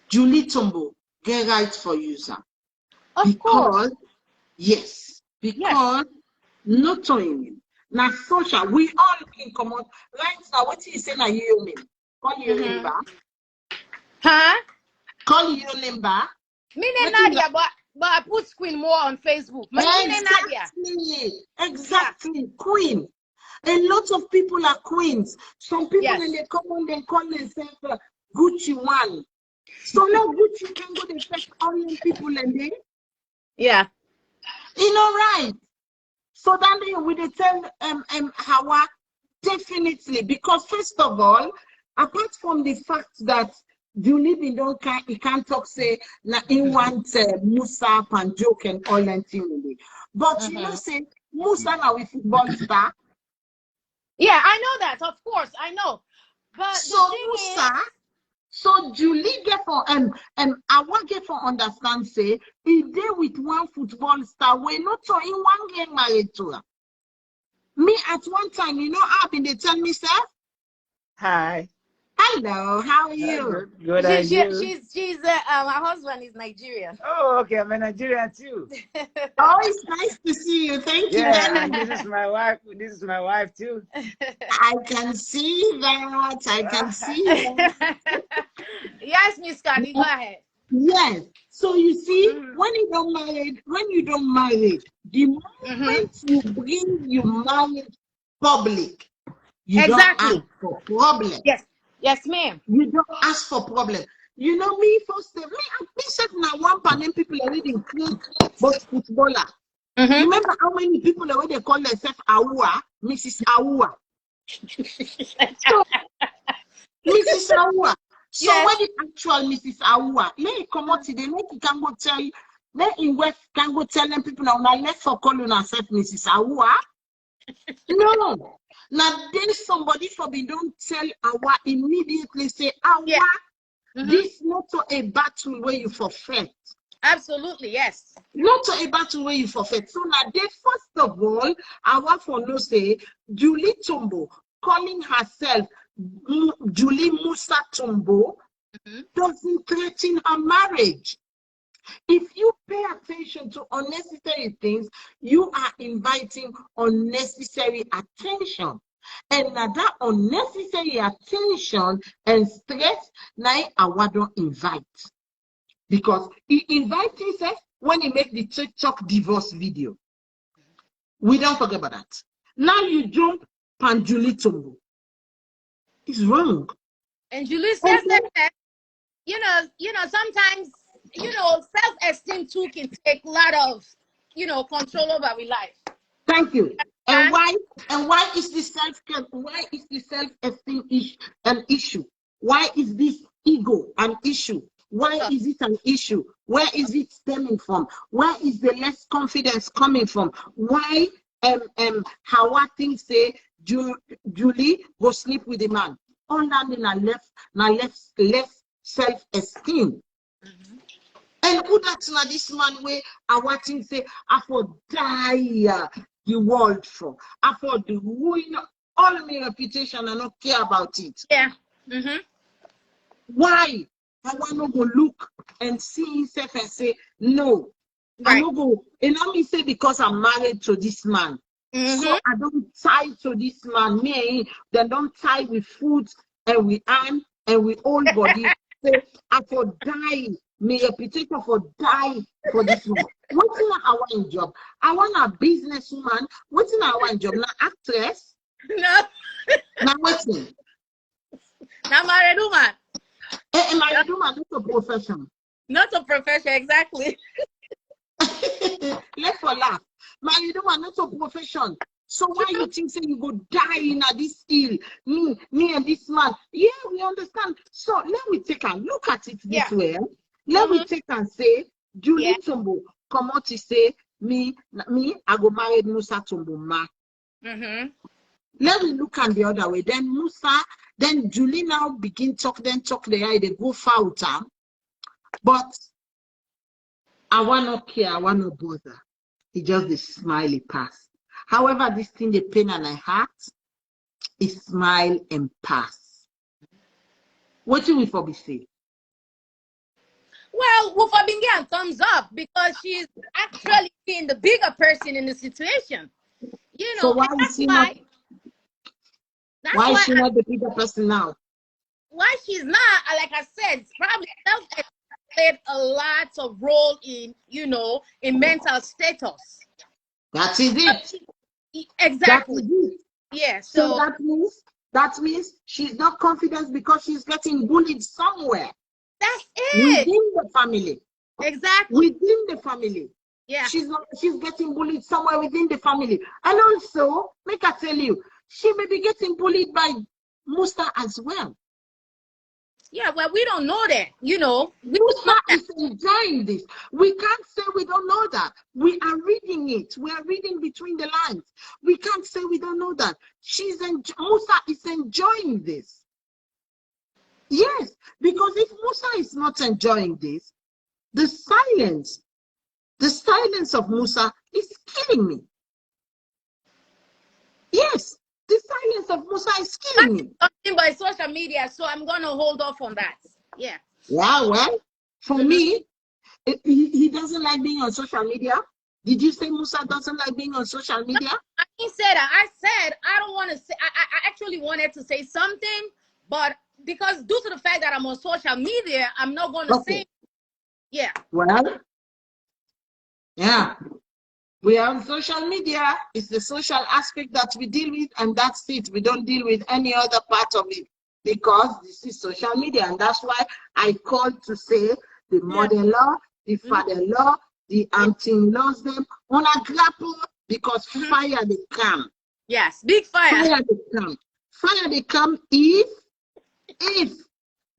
Julie Tombo, get right for user. Of course. Yes, because not only now social, we all can come out right now. What you say now you name? Call your name back. Huh? Call your name back. Me and Nadia, but I put Queen more on Facebook. Exactly. Queen. A lot of people are queens. Some people when they come on, they call themselves Gucci one. So now Gucci can go to fetch Orient people and they. Yeah. You know, right? So then we they tell Hawa definitely, because first of all, apart from the fact that Julie bin don't he can't talk say na in want Musa and joke and all that thing. But you know, say Musa now with football star. Yeah, I know that, of course, I know. But so Musa, so Julie get for I want get for understand say he there with one football star. We not so in one game married to her. Me at one time, you know, I've been they tell me, sir. Hi. Hello, how are you? Good. She's my husband is Nigerian. Oh, okay, I'm a Nigerian too. Oh, it's nice to see you. Thank you. And this is my wife. This is my wife too. I can see that. I can see that. Yes, Miss Khadie, go ahead. Yes. So you see, when you don't marry, the moment you bring your marriage public, you don't ask for problem. Yes, ma'am. You don't ask for problem. You know me first. Me said now one panel people already include both footballer. Remember how many people already call themselves Awa, Mrs. Awa. So, Mrs. Awa. So when the actual Mrs. Awa, let it come out today, let it can go tell you, let in West can go tell them people now, let's for calling herself Mrs. Awa. No. Now there's somebody for me don't tell Awa immediately say Awa. This not a battle where you forfeit. Absolutely, yes. Not a battle where you forfeit. So now they first of all, Awa for no say Julie Tombo calling herself Julie Musa Tombo doesn't threaten her marriage. If you pay attention to unnecessary things, you are inviting unnecessary attention. And now that unnecessary attention and stress, now Awa don't invite. Because he invites himself when he make the TikTok divorce video. We don't forget about that. Now you jump on Julie Tombo. It's wrong. And Julie says that, you know, sometimes, self-esteem too can take a lot of, control over our life. Thank you. And why is the self-esteem an issue? Why is this ego an issue? Why is it an issue? Where is it stemming from? Where is the less confidence coming from? Why Hawa thinks say Julie go sleep with the man? Under less self-esteem. And who that's not this man where Hawa thinks say I for die the world for. I for the ruin all of my reputation and not care about it. Yeah. Why? I want to go look and see himself and say, no. I don't go. And let me say because I'm married to this man. So I don't tie to this man. Me, they don't tie with food and with arm and with whole body. Say, I for die. My reputation for die for this man. What's in I want job? I want a businesswoman. What's in I want job? Now actress? No. Now what's in? Now married woman. Married woman, not a profession. Not a profession, exactly. Let's for laugh. Married woman, not a profession. So why you think say you go die in this ill? Me and this man. Yeah, we understand. So let me take a look at it this way. Let me take and say, Julie Tombo, come out to say, me, I go marry Musa Tombo ma. Let me look at the other way. Then Musa, then Julie now begin talk there, they go far with her. But I want not care, I want not bother. It just the smiley pass. However, this thing, the pain and my heart, is smile and pass. What do we for be say? Well, Wufa been getting thumbs up because she's actually being the bigger person in the situation. You know, so why is she not? Why is she not the bigger person now? Why she's not? Like I said, it's probably self-esteem played a lot of role in, in mental status. That is it. Exactly. That is it. Yeah. So that means she's not confident because she's getting bullied somewhere. That's it. Within the family. Exactly. Within the family. Yeah. She's getting bullied somewhere within the family. And also, make I tell you, she may be getting bullied by Musa as well. Yeah, well, we don't know that, you know. Musa is enjoying this. We can't say we don't know that. We are reading it. We are reading between the lines. We can't say we don't know that. Musa is enjoying this. Yes, because if Musa is not enjoying this, the silence of Musa is killing me. Yes, the silence of Musa is killing me. Nothing by social media, so I'm gonna hold off on that. Yeah. Yeah, well, for me, he doesn't like being on social media. Did you say Musa doesn't like being on social media? No, I didn't say that. I said I don't want to say. I actually wanted to say something, but because due to the fact that I'm on social media, I'm not going to say. Yeah. Well, yeah. We are on social media. It's the social aspect that we deal with, and that's it. We don't deal with any other part of it because this is social media, and that's why I called to say the mother-in-law, the father-in-law, the auntie-in-laws, them on a grapple because fire they come. Yes, big fire. Fire they come. Fire they come if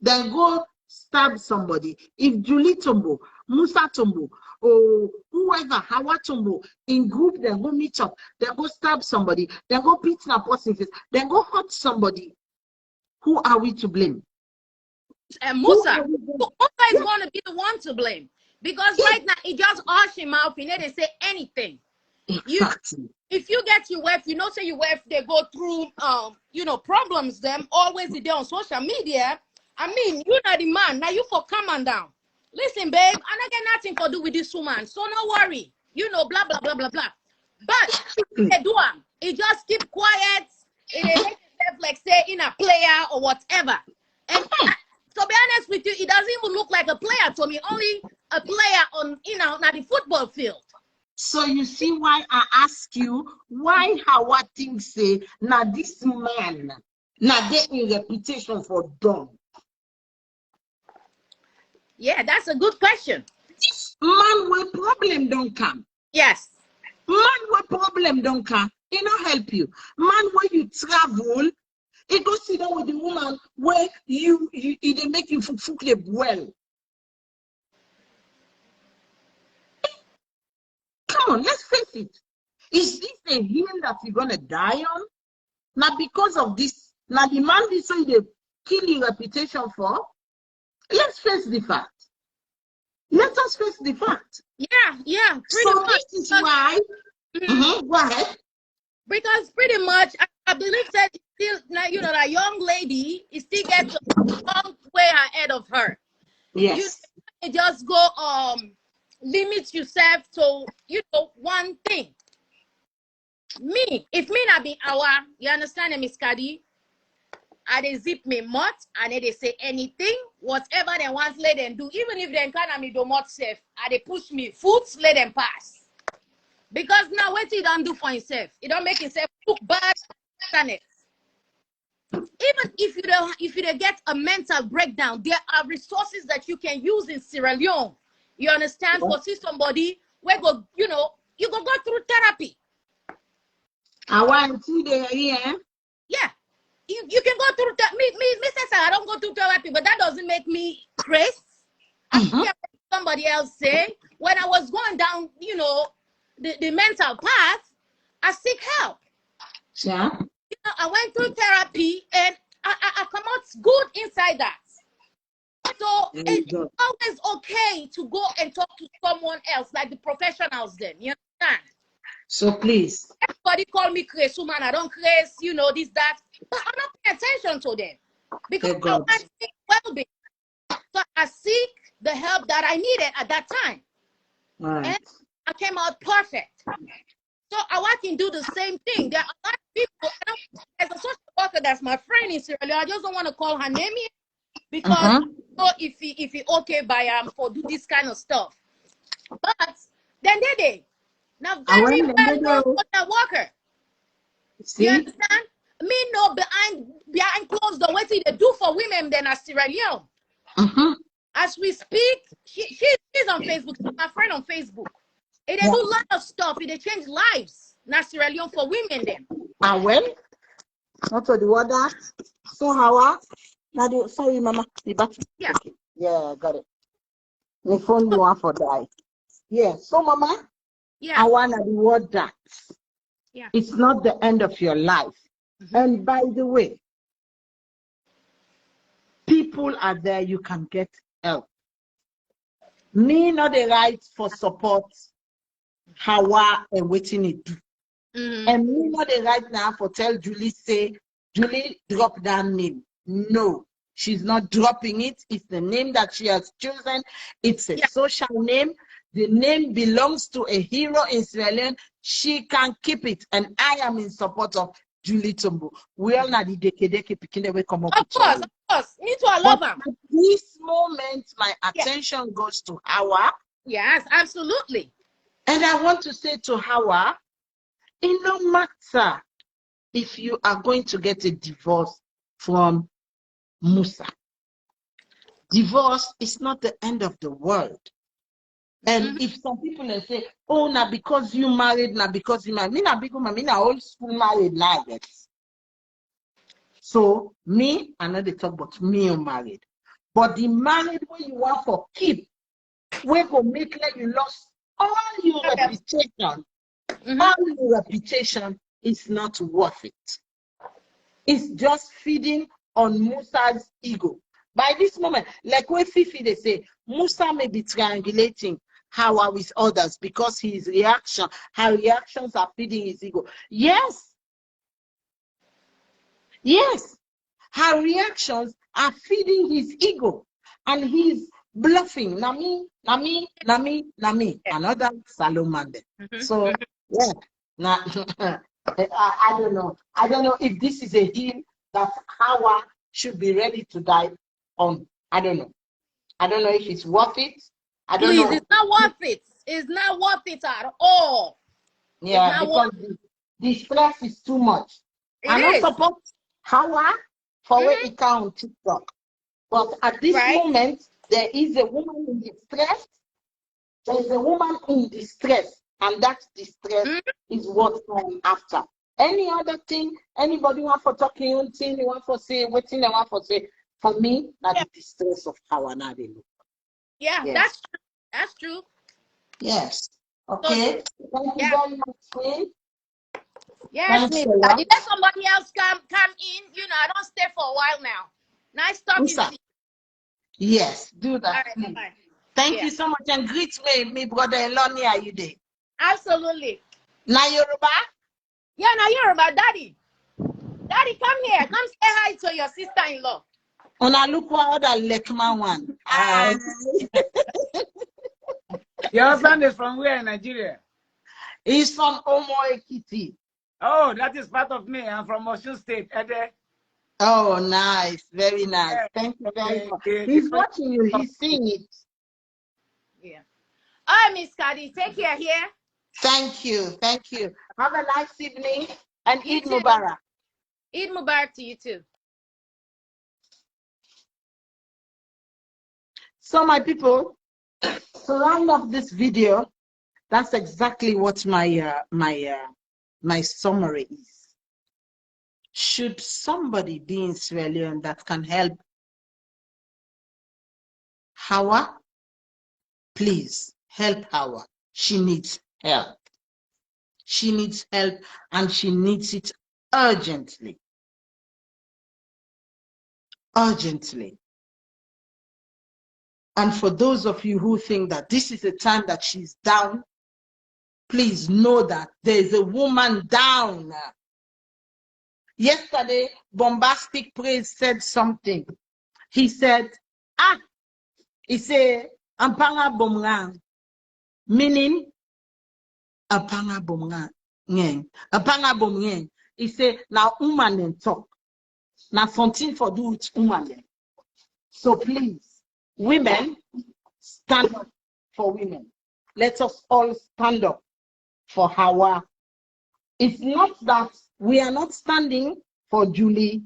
they go stab somebody. If Julie Tombo, Musa Tombo, or whoever, Hawa Tombo, in group, they go meet up, they go stab somebody, they go beat a person face, they go hurt somebody. Who are we to blame? And Musa is going to be the one to blame because right now it just hush him out. He didn't say anything. If you get your wife, you know, say your wife, they go through, you know, problems. Them always there on social media. I mean, you're not the man. Now you for come on down. Listen, babe, I don't get nothing to do with this woman, so no worry. You know, blah blah blah blah blah. But they do it just keep quiet. It make itself like say in a player or whatever. And to be honest with you, it doesn't even look like a player to me. Only a player on, you know, not the football field. So you see why I ask you why Hawa thinks say now this man now getting reputation for dumb. Yeah, that's a good question. This man where problem don't come. Yes. Man where problem don't come, it not help you. Man where you travel, it go sit down with the woman where it make you fuck well. Come on, let's face it. Is this a hill that you're gonna die on? Now because of this, now the man this way they kill your reputation for. Let's face the fact. Let us face the fact. Yeah. So much. This is why. Go ahead. Because pretty much, I believe that still, you know, that young lady is still gets a long way ahead of her. Yes. You just go limit yourself to, you know, one thing. If me not be Hawa, you understand, Miss Khadie? I they zip me mouth and they say anything, whatever they want, let them do. Even if they can't me do not safe, and they push me foot, let them pass. Because now what he don't do for himself, he don't make himself look bad on it. Even if you don't get a mental breakdown, there are resources that you can use in Sierra Leone. You understand? For see somebody where go, you know, you go through therapy. I want to there, yeah. Yeah. You can go through me say I don't go through therapy, but that doesn't make me crazy. I hear somebody else say when I was going down, you know, the mental path, I seek help. Yeah. You know, I went through therapy and I come out good inside that. So it's always okay to go and talk to someone else, like the professionals then. You understand? So please. Everybody call me crazy woman, I don't crazy, you know, this, that. But I'm not paying attention to them. Because I want to seek well-being. So I seek the help that I needed at that time. Right. And I came out perfect. So I can do the same thing. There are a lot of people, as a social worker that's my friend in Sierra Leone, I just don't want to call her name yet because I don't know if he okay by for do this kind of stuff. But then they now very well known social worker. See? You understand? Me know behind closed door what they do for women than a Sierra Leone. As we speak, she's on Facebook. She's my friend on Facebook. They do a lot of stuff. They change lives. Not Sierra Leone for women then. Ah, well, not for the water. So Hawa, now sorry, Mama, the back. Yeah. Okay. Yeah, got it. My phone the one for die. Yeah. So Mama, Yeah. I wanna the word that. Yeah. It's not the end of your life. And by the way, people are there, you can get help. Me not the right for support Hawa and waiting it do. And me not the right now for tell Julie say, Julie, drop that name. No, she's not dropping it. It's the name that she has chosen. It's a social name. The name belongs to a hero in Sierra Leone. She can keep it. And I am in support of Julie Tombo. We all know the deke picking way come up. Of course. Me too, I love her. At this moment, my attention goes to Hawa. Yes, absolutely. And I want to say to Hawa, it no matter if you are going to get a divorce from Musa. Divorce is not the end of the world. And if some people say, oh, now because you married, now because you married, me na big woman, me na old school married nuggets. So me, I know they talk about me you married. But the married way you want for keep, we go make like you lost all your reputation. All your reputation is not worth it. It's just feeding on Musa's ego. By this moment, like when Fifi they say, Musa may be triangulating Hawa with others because her reactions are feeding his ego. Yes. Yes. Her reactions are feeding his ego. And he's bluffing. Nami. Another Salomon. So, yeah. Now, I don't know. I don't know if this is a hill that Hawa should be ready to die on. I don't know. I don't know if it's worth it. I don't know. It's not worth it. It's not worth it at all. Yeah, because the stress is too much. I don't support Hawa for where it can on TikTok. But at this moment, there is a woman in distress. There is a woman in distress. And that distress is what I'm after. Any other thing, anybody want for talking on thing, they want for say, waiting, they want for say, for me, that's the distress of Hawa now they look. Yeah, that's true. That's true. Yes. Okay. Thank you very much, Queen. Yes, Miss Khadie. Let somebody else come in. You know, I don't stay for a while now. Nice talking to you. Yes, do that. All right, bye. Thank you so much. And greet me brother-in-law near you there. Absolutely. Na Yoruba? Yeah, na Yoruba, Daddy. Daddy, come here. Come say hi to your sister-in-law. Una look what other Lekman one. Your husband is from where in Nigeria? He's from Omo Ekiti. Oh, that is part of me. I'm from Osun State. Ede. Oh, nice. Very nice. Yeah. Thank you very much. He's watching you. He's seeing it. Yeah. All right, Miss Khadie. Take care here. Thank you. Thank you. Have a nice evening and Eid Mubarak. Eid Mubarak to you too. So my people, to round up this video, that's exactly what my summary is. Should somebody be in Sierra Leone that can help Hawa, please help Hawa. She needs help. She needs help and she needs it urgently. Urgently. And for those of you who think that this is the time that she's down, please know that there's a woman down. Yesterday, Bombastic Praise said something. He said, he said, Ampanga Bomgang, meaning Apanga Bomgang. Apanga Bomgang. He said, now woman and talk. Now something for do with woman. So please, women, stand up for women. Let us all stand up for Hawa. It's not that we are not standing for Julie.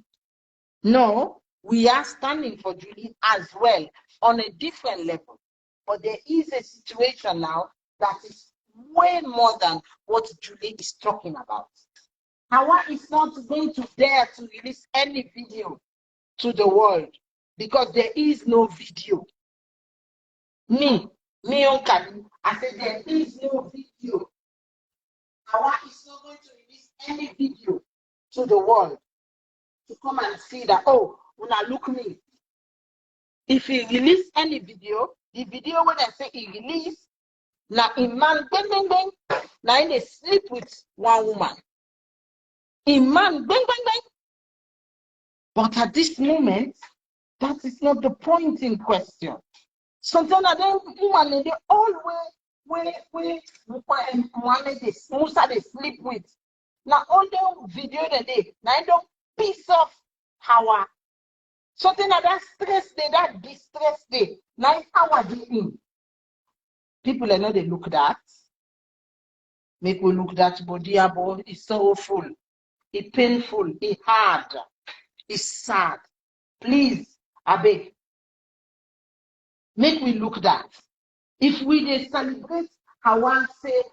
No, we are standing for Julie as well on a different level. But there is a situation now that is way more than what Julie is talking about. Hawa is not going to dare to release any video to the world because there is no video. Me on Khadie, I said there is no video. Hawa is not going to release any video to the world to come and see that, oh, when I look me. If he release any video, the video when I say he release, now a man bang, now they sleep with one woman. A man bang. But at this moment, that is not the point in question. Sometimes I don't woman they always they sleep with. Now all the video that they now don't piece off Hawa. Something that stress day, that distress day. Now Hawa doing. People are not they look that. Make we look that body about it's sorrowful, it's painful, it's hard, it's sad. Please, I beg. Make we look that. If we they celebrate Hawa say,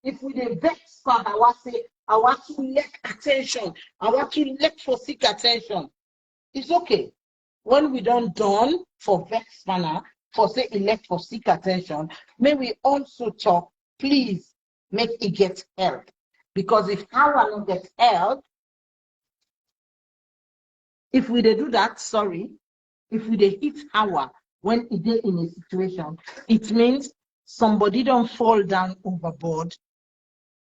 if we they vex for Hawa say, I want to lack attention, I want to lack for seek attention. It's okay. When we don't done for vex manner, for say elect for seek attention, may we also talk, please make it get help. Because if Hawa not get help, if we they do that, sorry, if we they hit Hawa when it is in a situation, it means somebody don't fall down overboard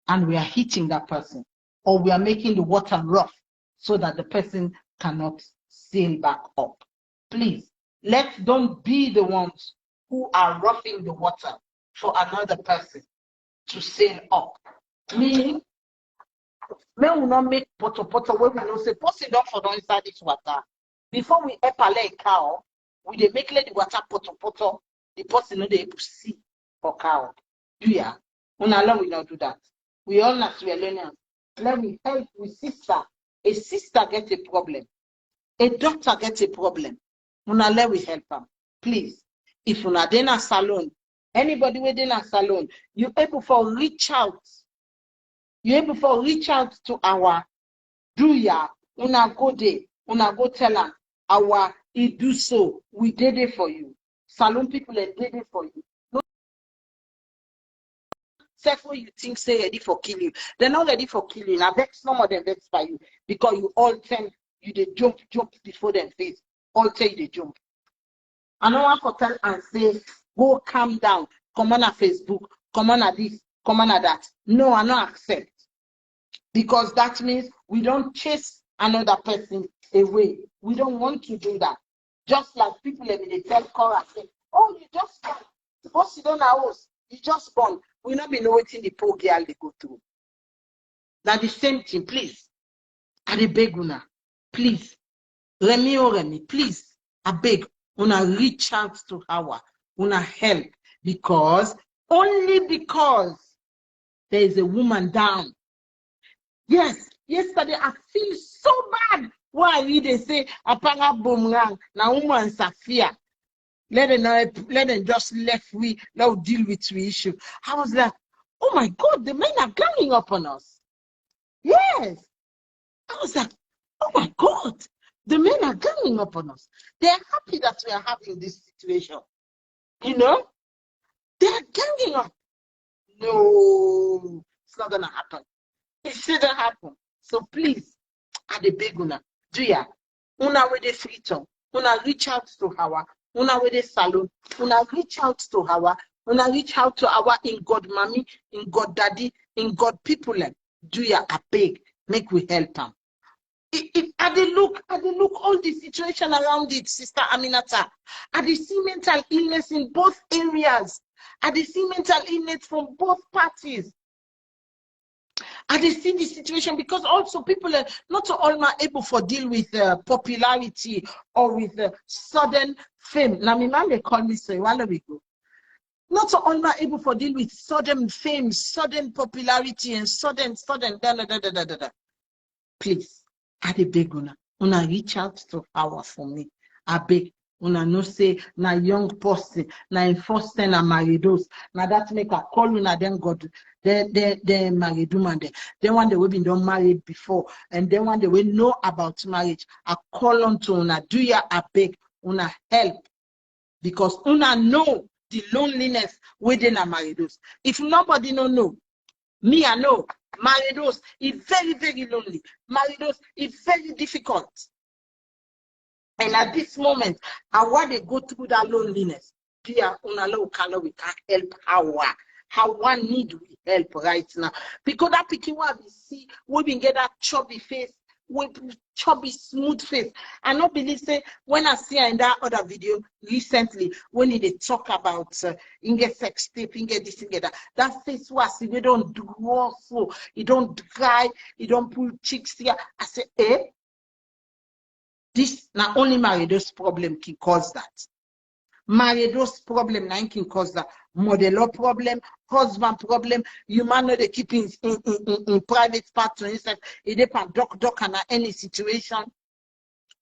and we are hitting that person, or we are making the water rough so that the person cannot sail back up. Please, don't be the ones who are roughing the water for another person to sail up. Me will not make poto where we know say, person don't fall down inside this water. Before we epale a cow, we they make let the water poto, the person know they able to see for cow. Do ya? Unalong we not do that. We all not we are learning. Let me help with sister. A sister gets a problem. A doctor gets a problem. Let we help them. Please. If una in a salon, anybody within a salon, you able for reach out. You able for reach out to our do ya. Una go there. Una go tell them our he do so. We did it for you. Salon people did it for you. No, except what you think say ready for kill you. They're not ready for killing. I vex some of them vex by you because you all tend you they jump before them face. All tell you they jump. I don't want to tell and say, go calm down. Come on at Facebook. Come on at this. Come on at that. No, I don't accept. Because that means we don't chase another person away. We don't want to do that. Just like people they tell Cora, say, oh, you just born. Suppose you don't know us. You just born. We not be knowing the poor girl they go through. Now the same thing, please. I dey beg una. Please. Remy, please. I beg. Una reach out to Hawa. Una help. Only because there is a woman down. Yes, yesterday I feel so bad. Why they say apanga boomerang na woman Safia. Let them just left we now deal with the issue. I was like, oh my God, the men are ganging up on us. Yes. I was like, oh my God, the men are ganging up on us. They're happy that we are having this situation. You know? They're ganging up. No, it's not gonna happen. It shouldn't happen. So please, at the big una, do ya? Una with the freedom. Una reach out to Hawa. Una with the salon. Una reach out to Hawa. Una reach out to our in God mommy, in God daddy, in God people. Do ya a beg? Make we help them. I look all the situation around it, Sister Aminata. I see mental illness in both areas. I see mental illness from both parties. I see the situation because also people are not all able for deal with popularity or with sudden fame. Now, my man, they call me so a while ago. Not all able for deal with sudden fame, sudden popularity, and sudden. Please, I beg una reach out to Hawa for me. I beg. Una no say na young person, na in first ten na married those. Now that make a call una then God they married woman there. Then one they will be done married before, and then one they will know about marriage. I call on to una, do ya a beg, una help, because una know the loneliness within a married those. If nobody no know, me I know married those is very, very lonely. Married those is very difficult. And at this moment, I want to go through that loneliness. Dear, we can't help Hawa need we help right now. Because that picking what we see, we been get that chubby face, with chubby smooth face. I don't believe say when I see her in that other video recently, when they talk about get sex tape, get this, get that face was we don't draw so, it don't dry, it don't pull cheeks here. I say, this not only maridos problem can cause that. Maridos problem can cause that. Modelo problem, husband problem, you man know they keep in private part to himself. It depend doc and any situation.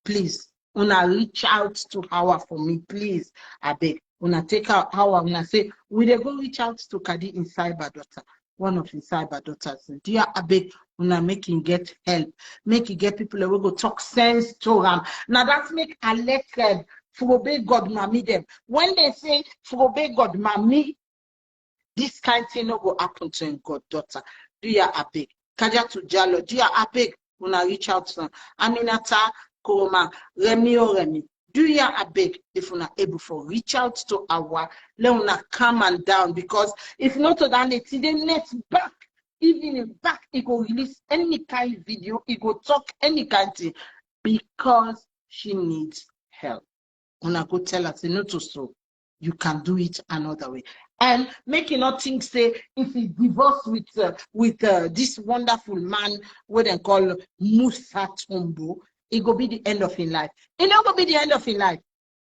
Please, una reach out to Hawa for me, please. I beg. Una take out Hawa, una say, will they go reach out to Khadie in cyber daughter? One of his cyber daughters. Dear Abeg, una make him get help. Make him get people that will go talk sense to him. Now that's make elected for obey God mommy them. When they say for obey God mommy, this kind of thing no go happen to him God daughter. Dear Abeg, Kaja to Jalo, dear Abeg, una reach out to him. Aminata, Koma, Remi. Do ya abeg if una able for reach out to our let una come and down, because if not to that it's the next back, even in back it go release any kind of video, it go talk any kind of thing, because she needs help. Una go tell us not to so you can do it another way. And make you not think say if he divorced with this wonderful man what they call Musa Tombo, it will be the end of his life. It not going to be the end of his life.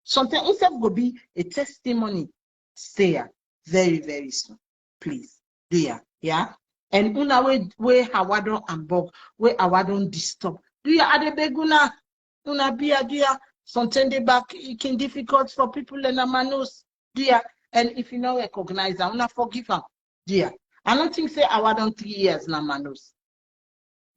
Sometimes it will be a testimony. Stay here very, very soon. Please. Do ya? Yeah? And una we Hawadon and Bob, we Hawadon disturb. Do ya adebeguna? Una be do ya? Sometimes they back, it can difficult for people in Amanos. Do ya? And if you don't recognize them, una forgive them. Do ya? I don't think say Hawadon 3 years na Manos.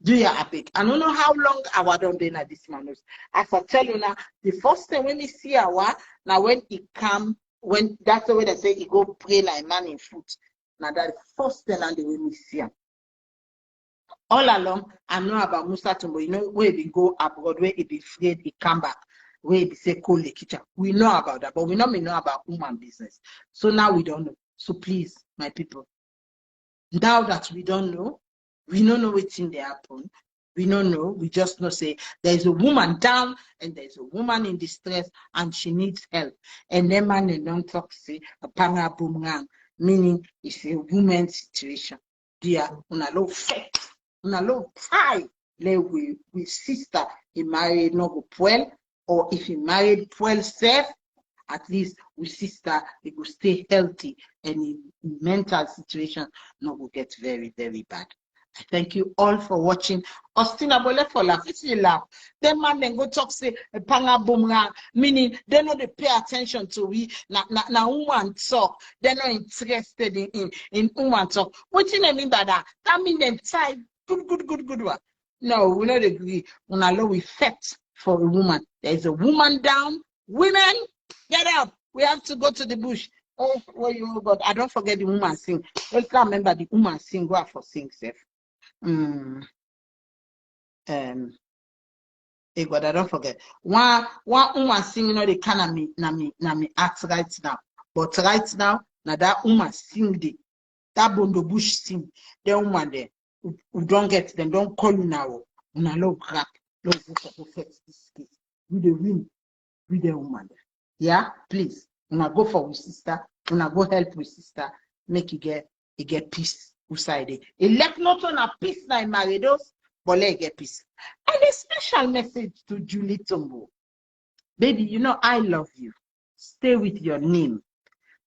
Do ya epic? I don't know how long I don't do this manus. As I tell you now, the first time when you see Hawa, now when he come, when that's the way they say he go pray like man in foot. Now that first time and the way we see him. All along, I know about Musa Tombo. You know where he go abroad, where he be afraid he come back, where he say call the kitchen. We know about that, but we not know about human business. So now we don't know. So please, my people, now that we don't know what's in the happen. We don't know. We just know say there's a woman down and there's a woman in distress and she needs help. And then man they don't talk say a panga boomerang, meaning it's a woman's situation. Dear, una low fat, una low tie. We sister he married no go puel, or if he married puel safe, at least with sister he will stay healthy and in mental situation no will get very, very bad. Thank you all for watching. Austin Abole for laugh. It's you laugh. Then man then go talk say a panga boomerang, meaning they know they pay attention to we na woman talk. They're not interested in woman talk. What do you mean by that? That means them type good one. No, we don't agree. When I we fight for a woman. There is a woman down. Women, get up. We have to go to the bush. Oh, where you go? I don't forget the woman sing. Let's remember the woman sing. Go out for sing safe. Hey God, I don't forget. One woman sing, you know, they kind of me act right now. But right now, that woman sing that Bondo Bush sing. The woman there who don't get them, don't call you now. Una love crack. Love who fix this case. We the win with the woman there. Yeah, please. Una go for with sister. Una go help with sister. Make you get peace. Uside. Elect not on a peace na maridos, but let get peace. And a special message to Julie Tombo. Baby, you know I love you. Stay with your name.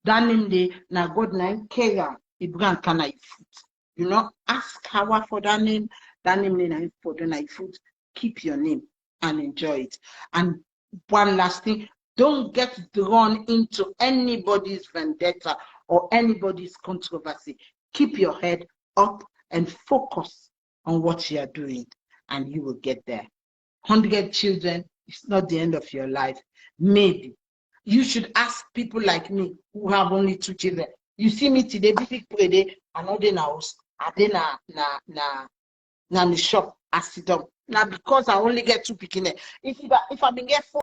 That name de na God na Kega Ibran kana foot. You know, ask Hawa for that name. That name na for the night foot. Keep your name and enjoy it. And one last thing, Don't get drawn into anybody's vendetta or anybody's controversy. Keep your head up and focus on what you are doing, and you will get there. 100 children is not the end of your life. Maybe. You should ask people like me who have only 2 children. You see me today, big pray, another in house, and then na the shop, I sit down. Now because I only get 2 picking. If I been get 4.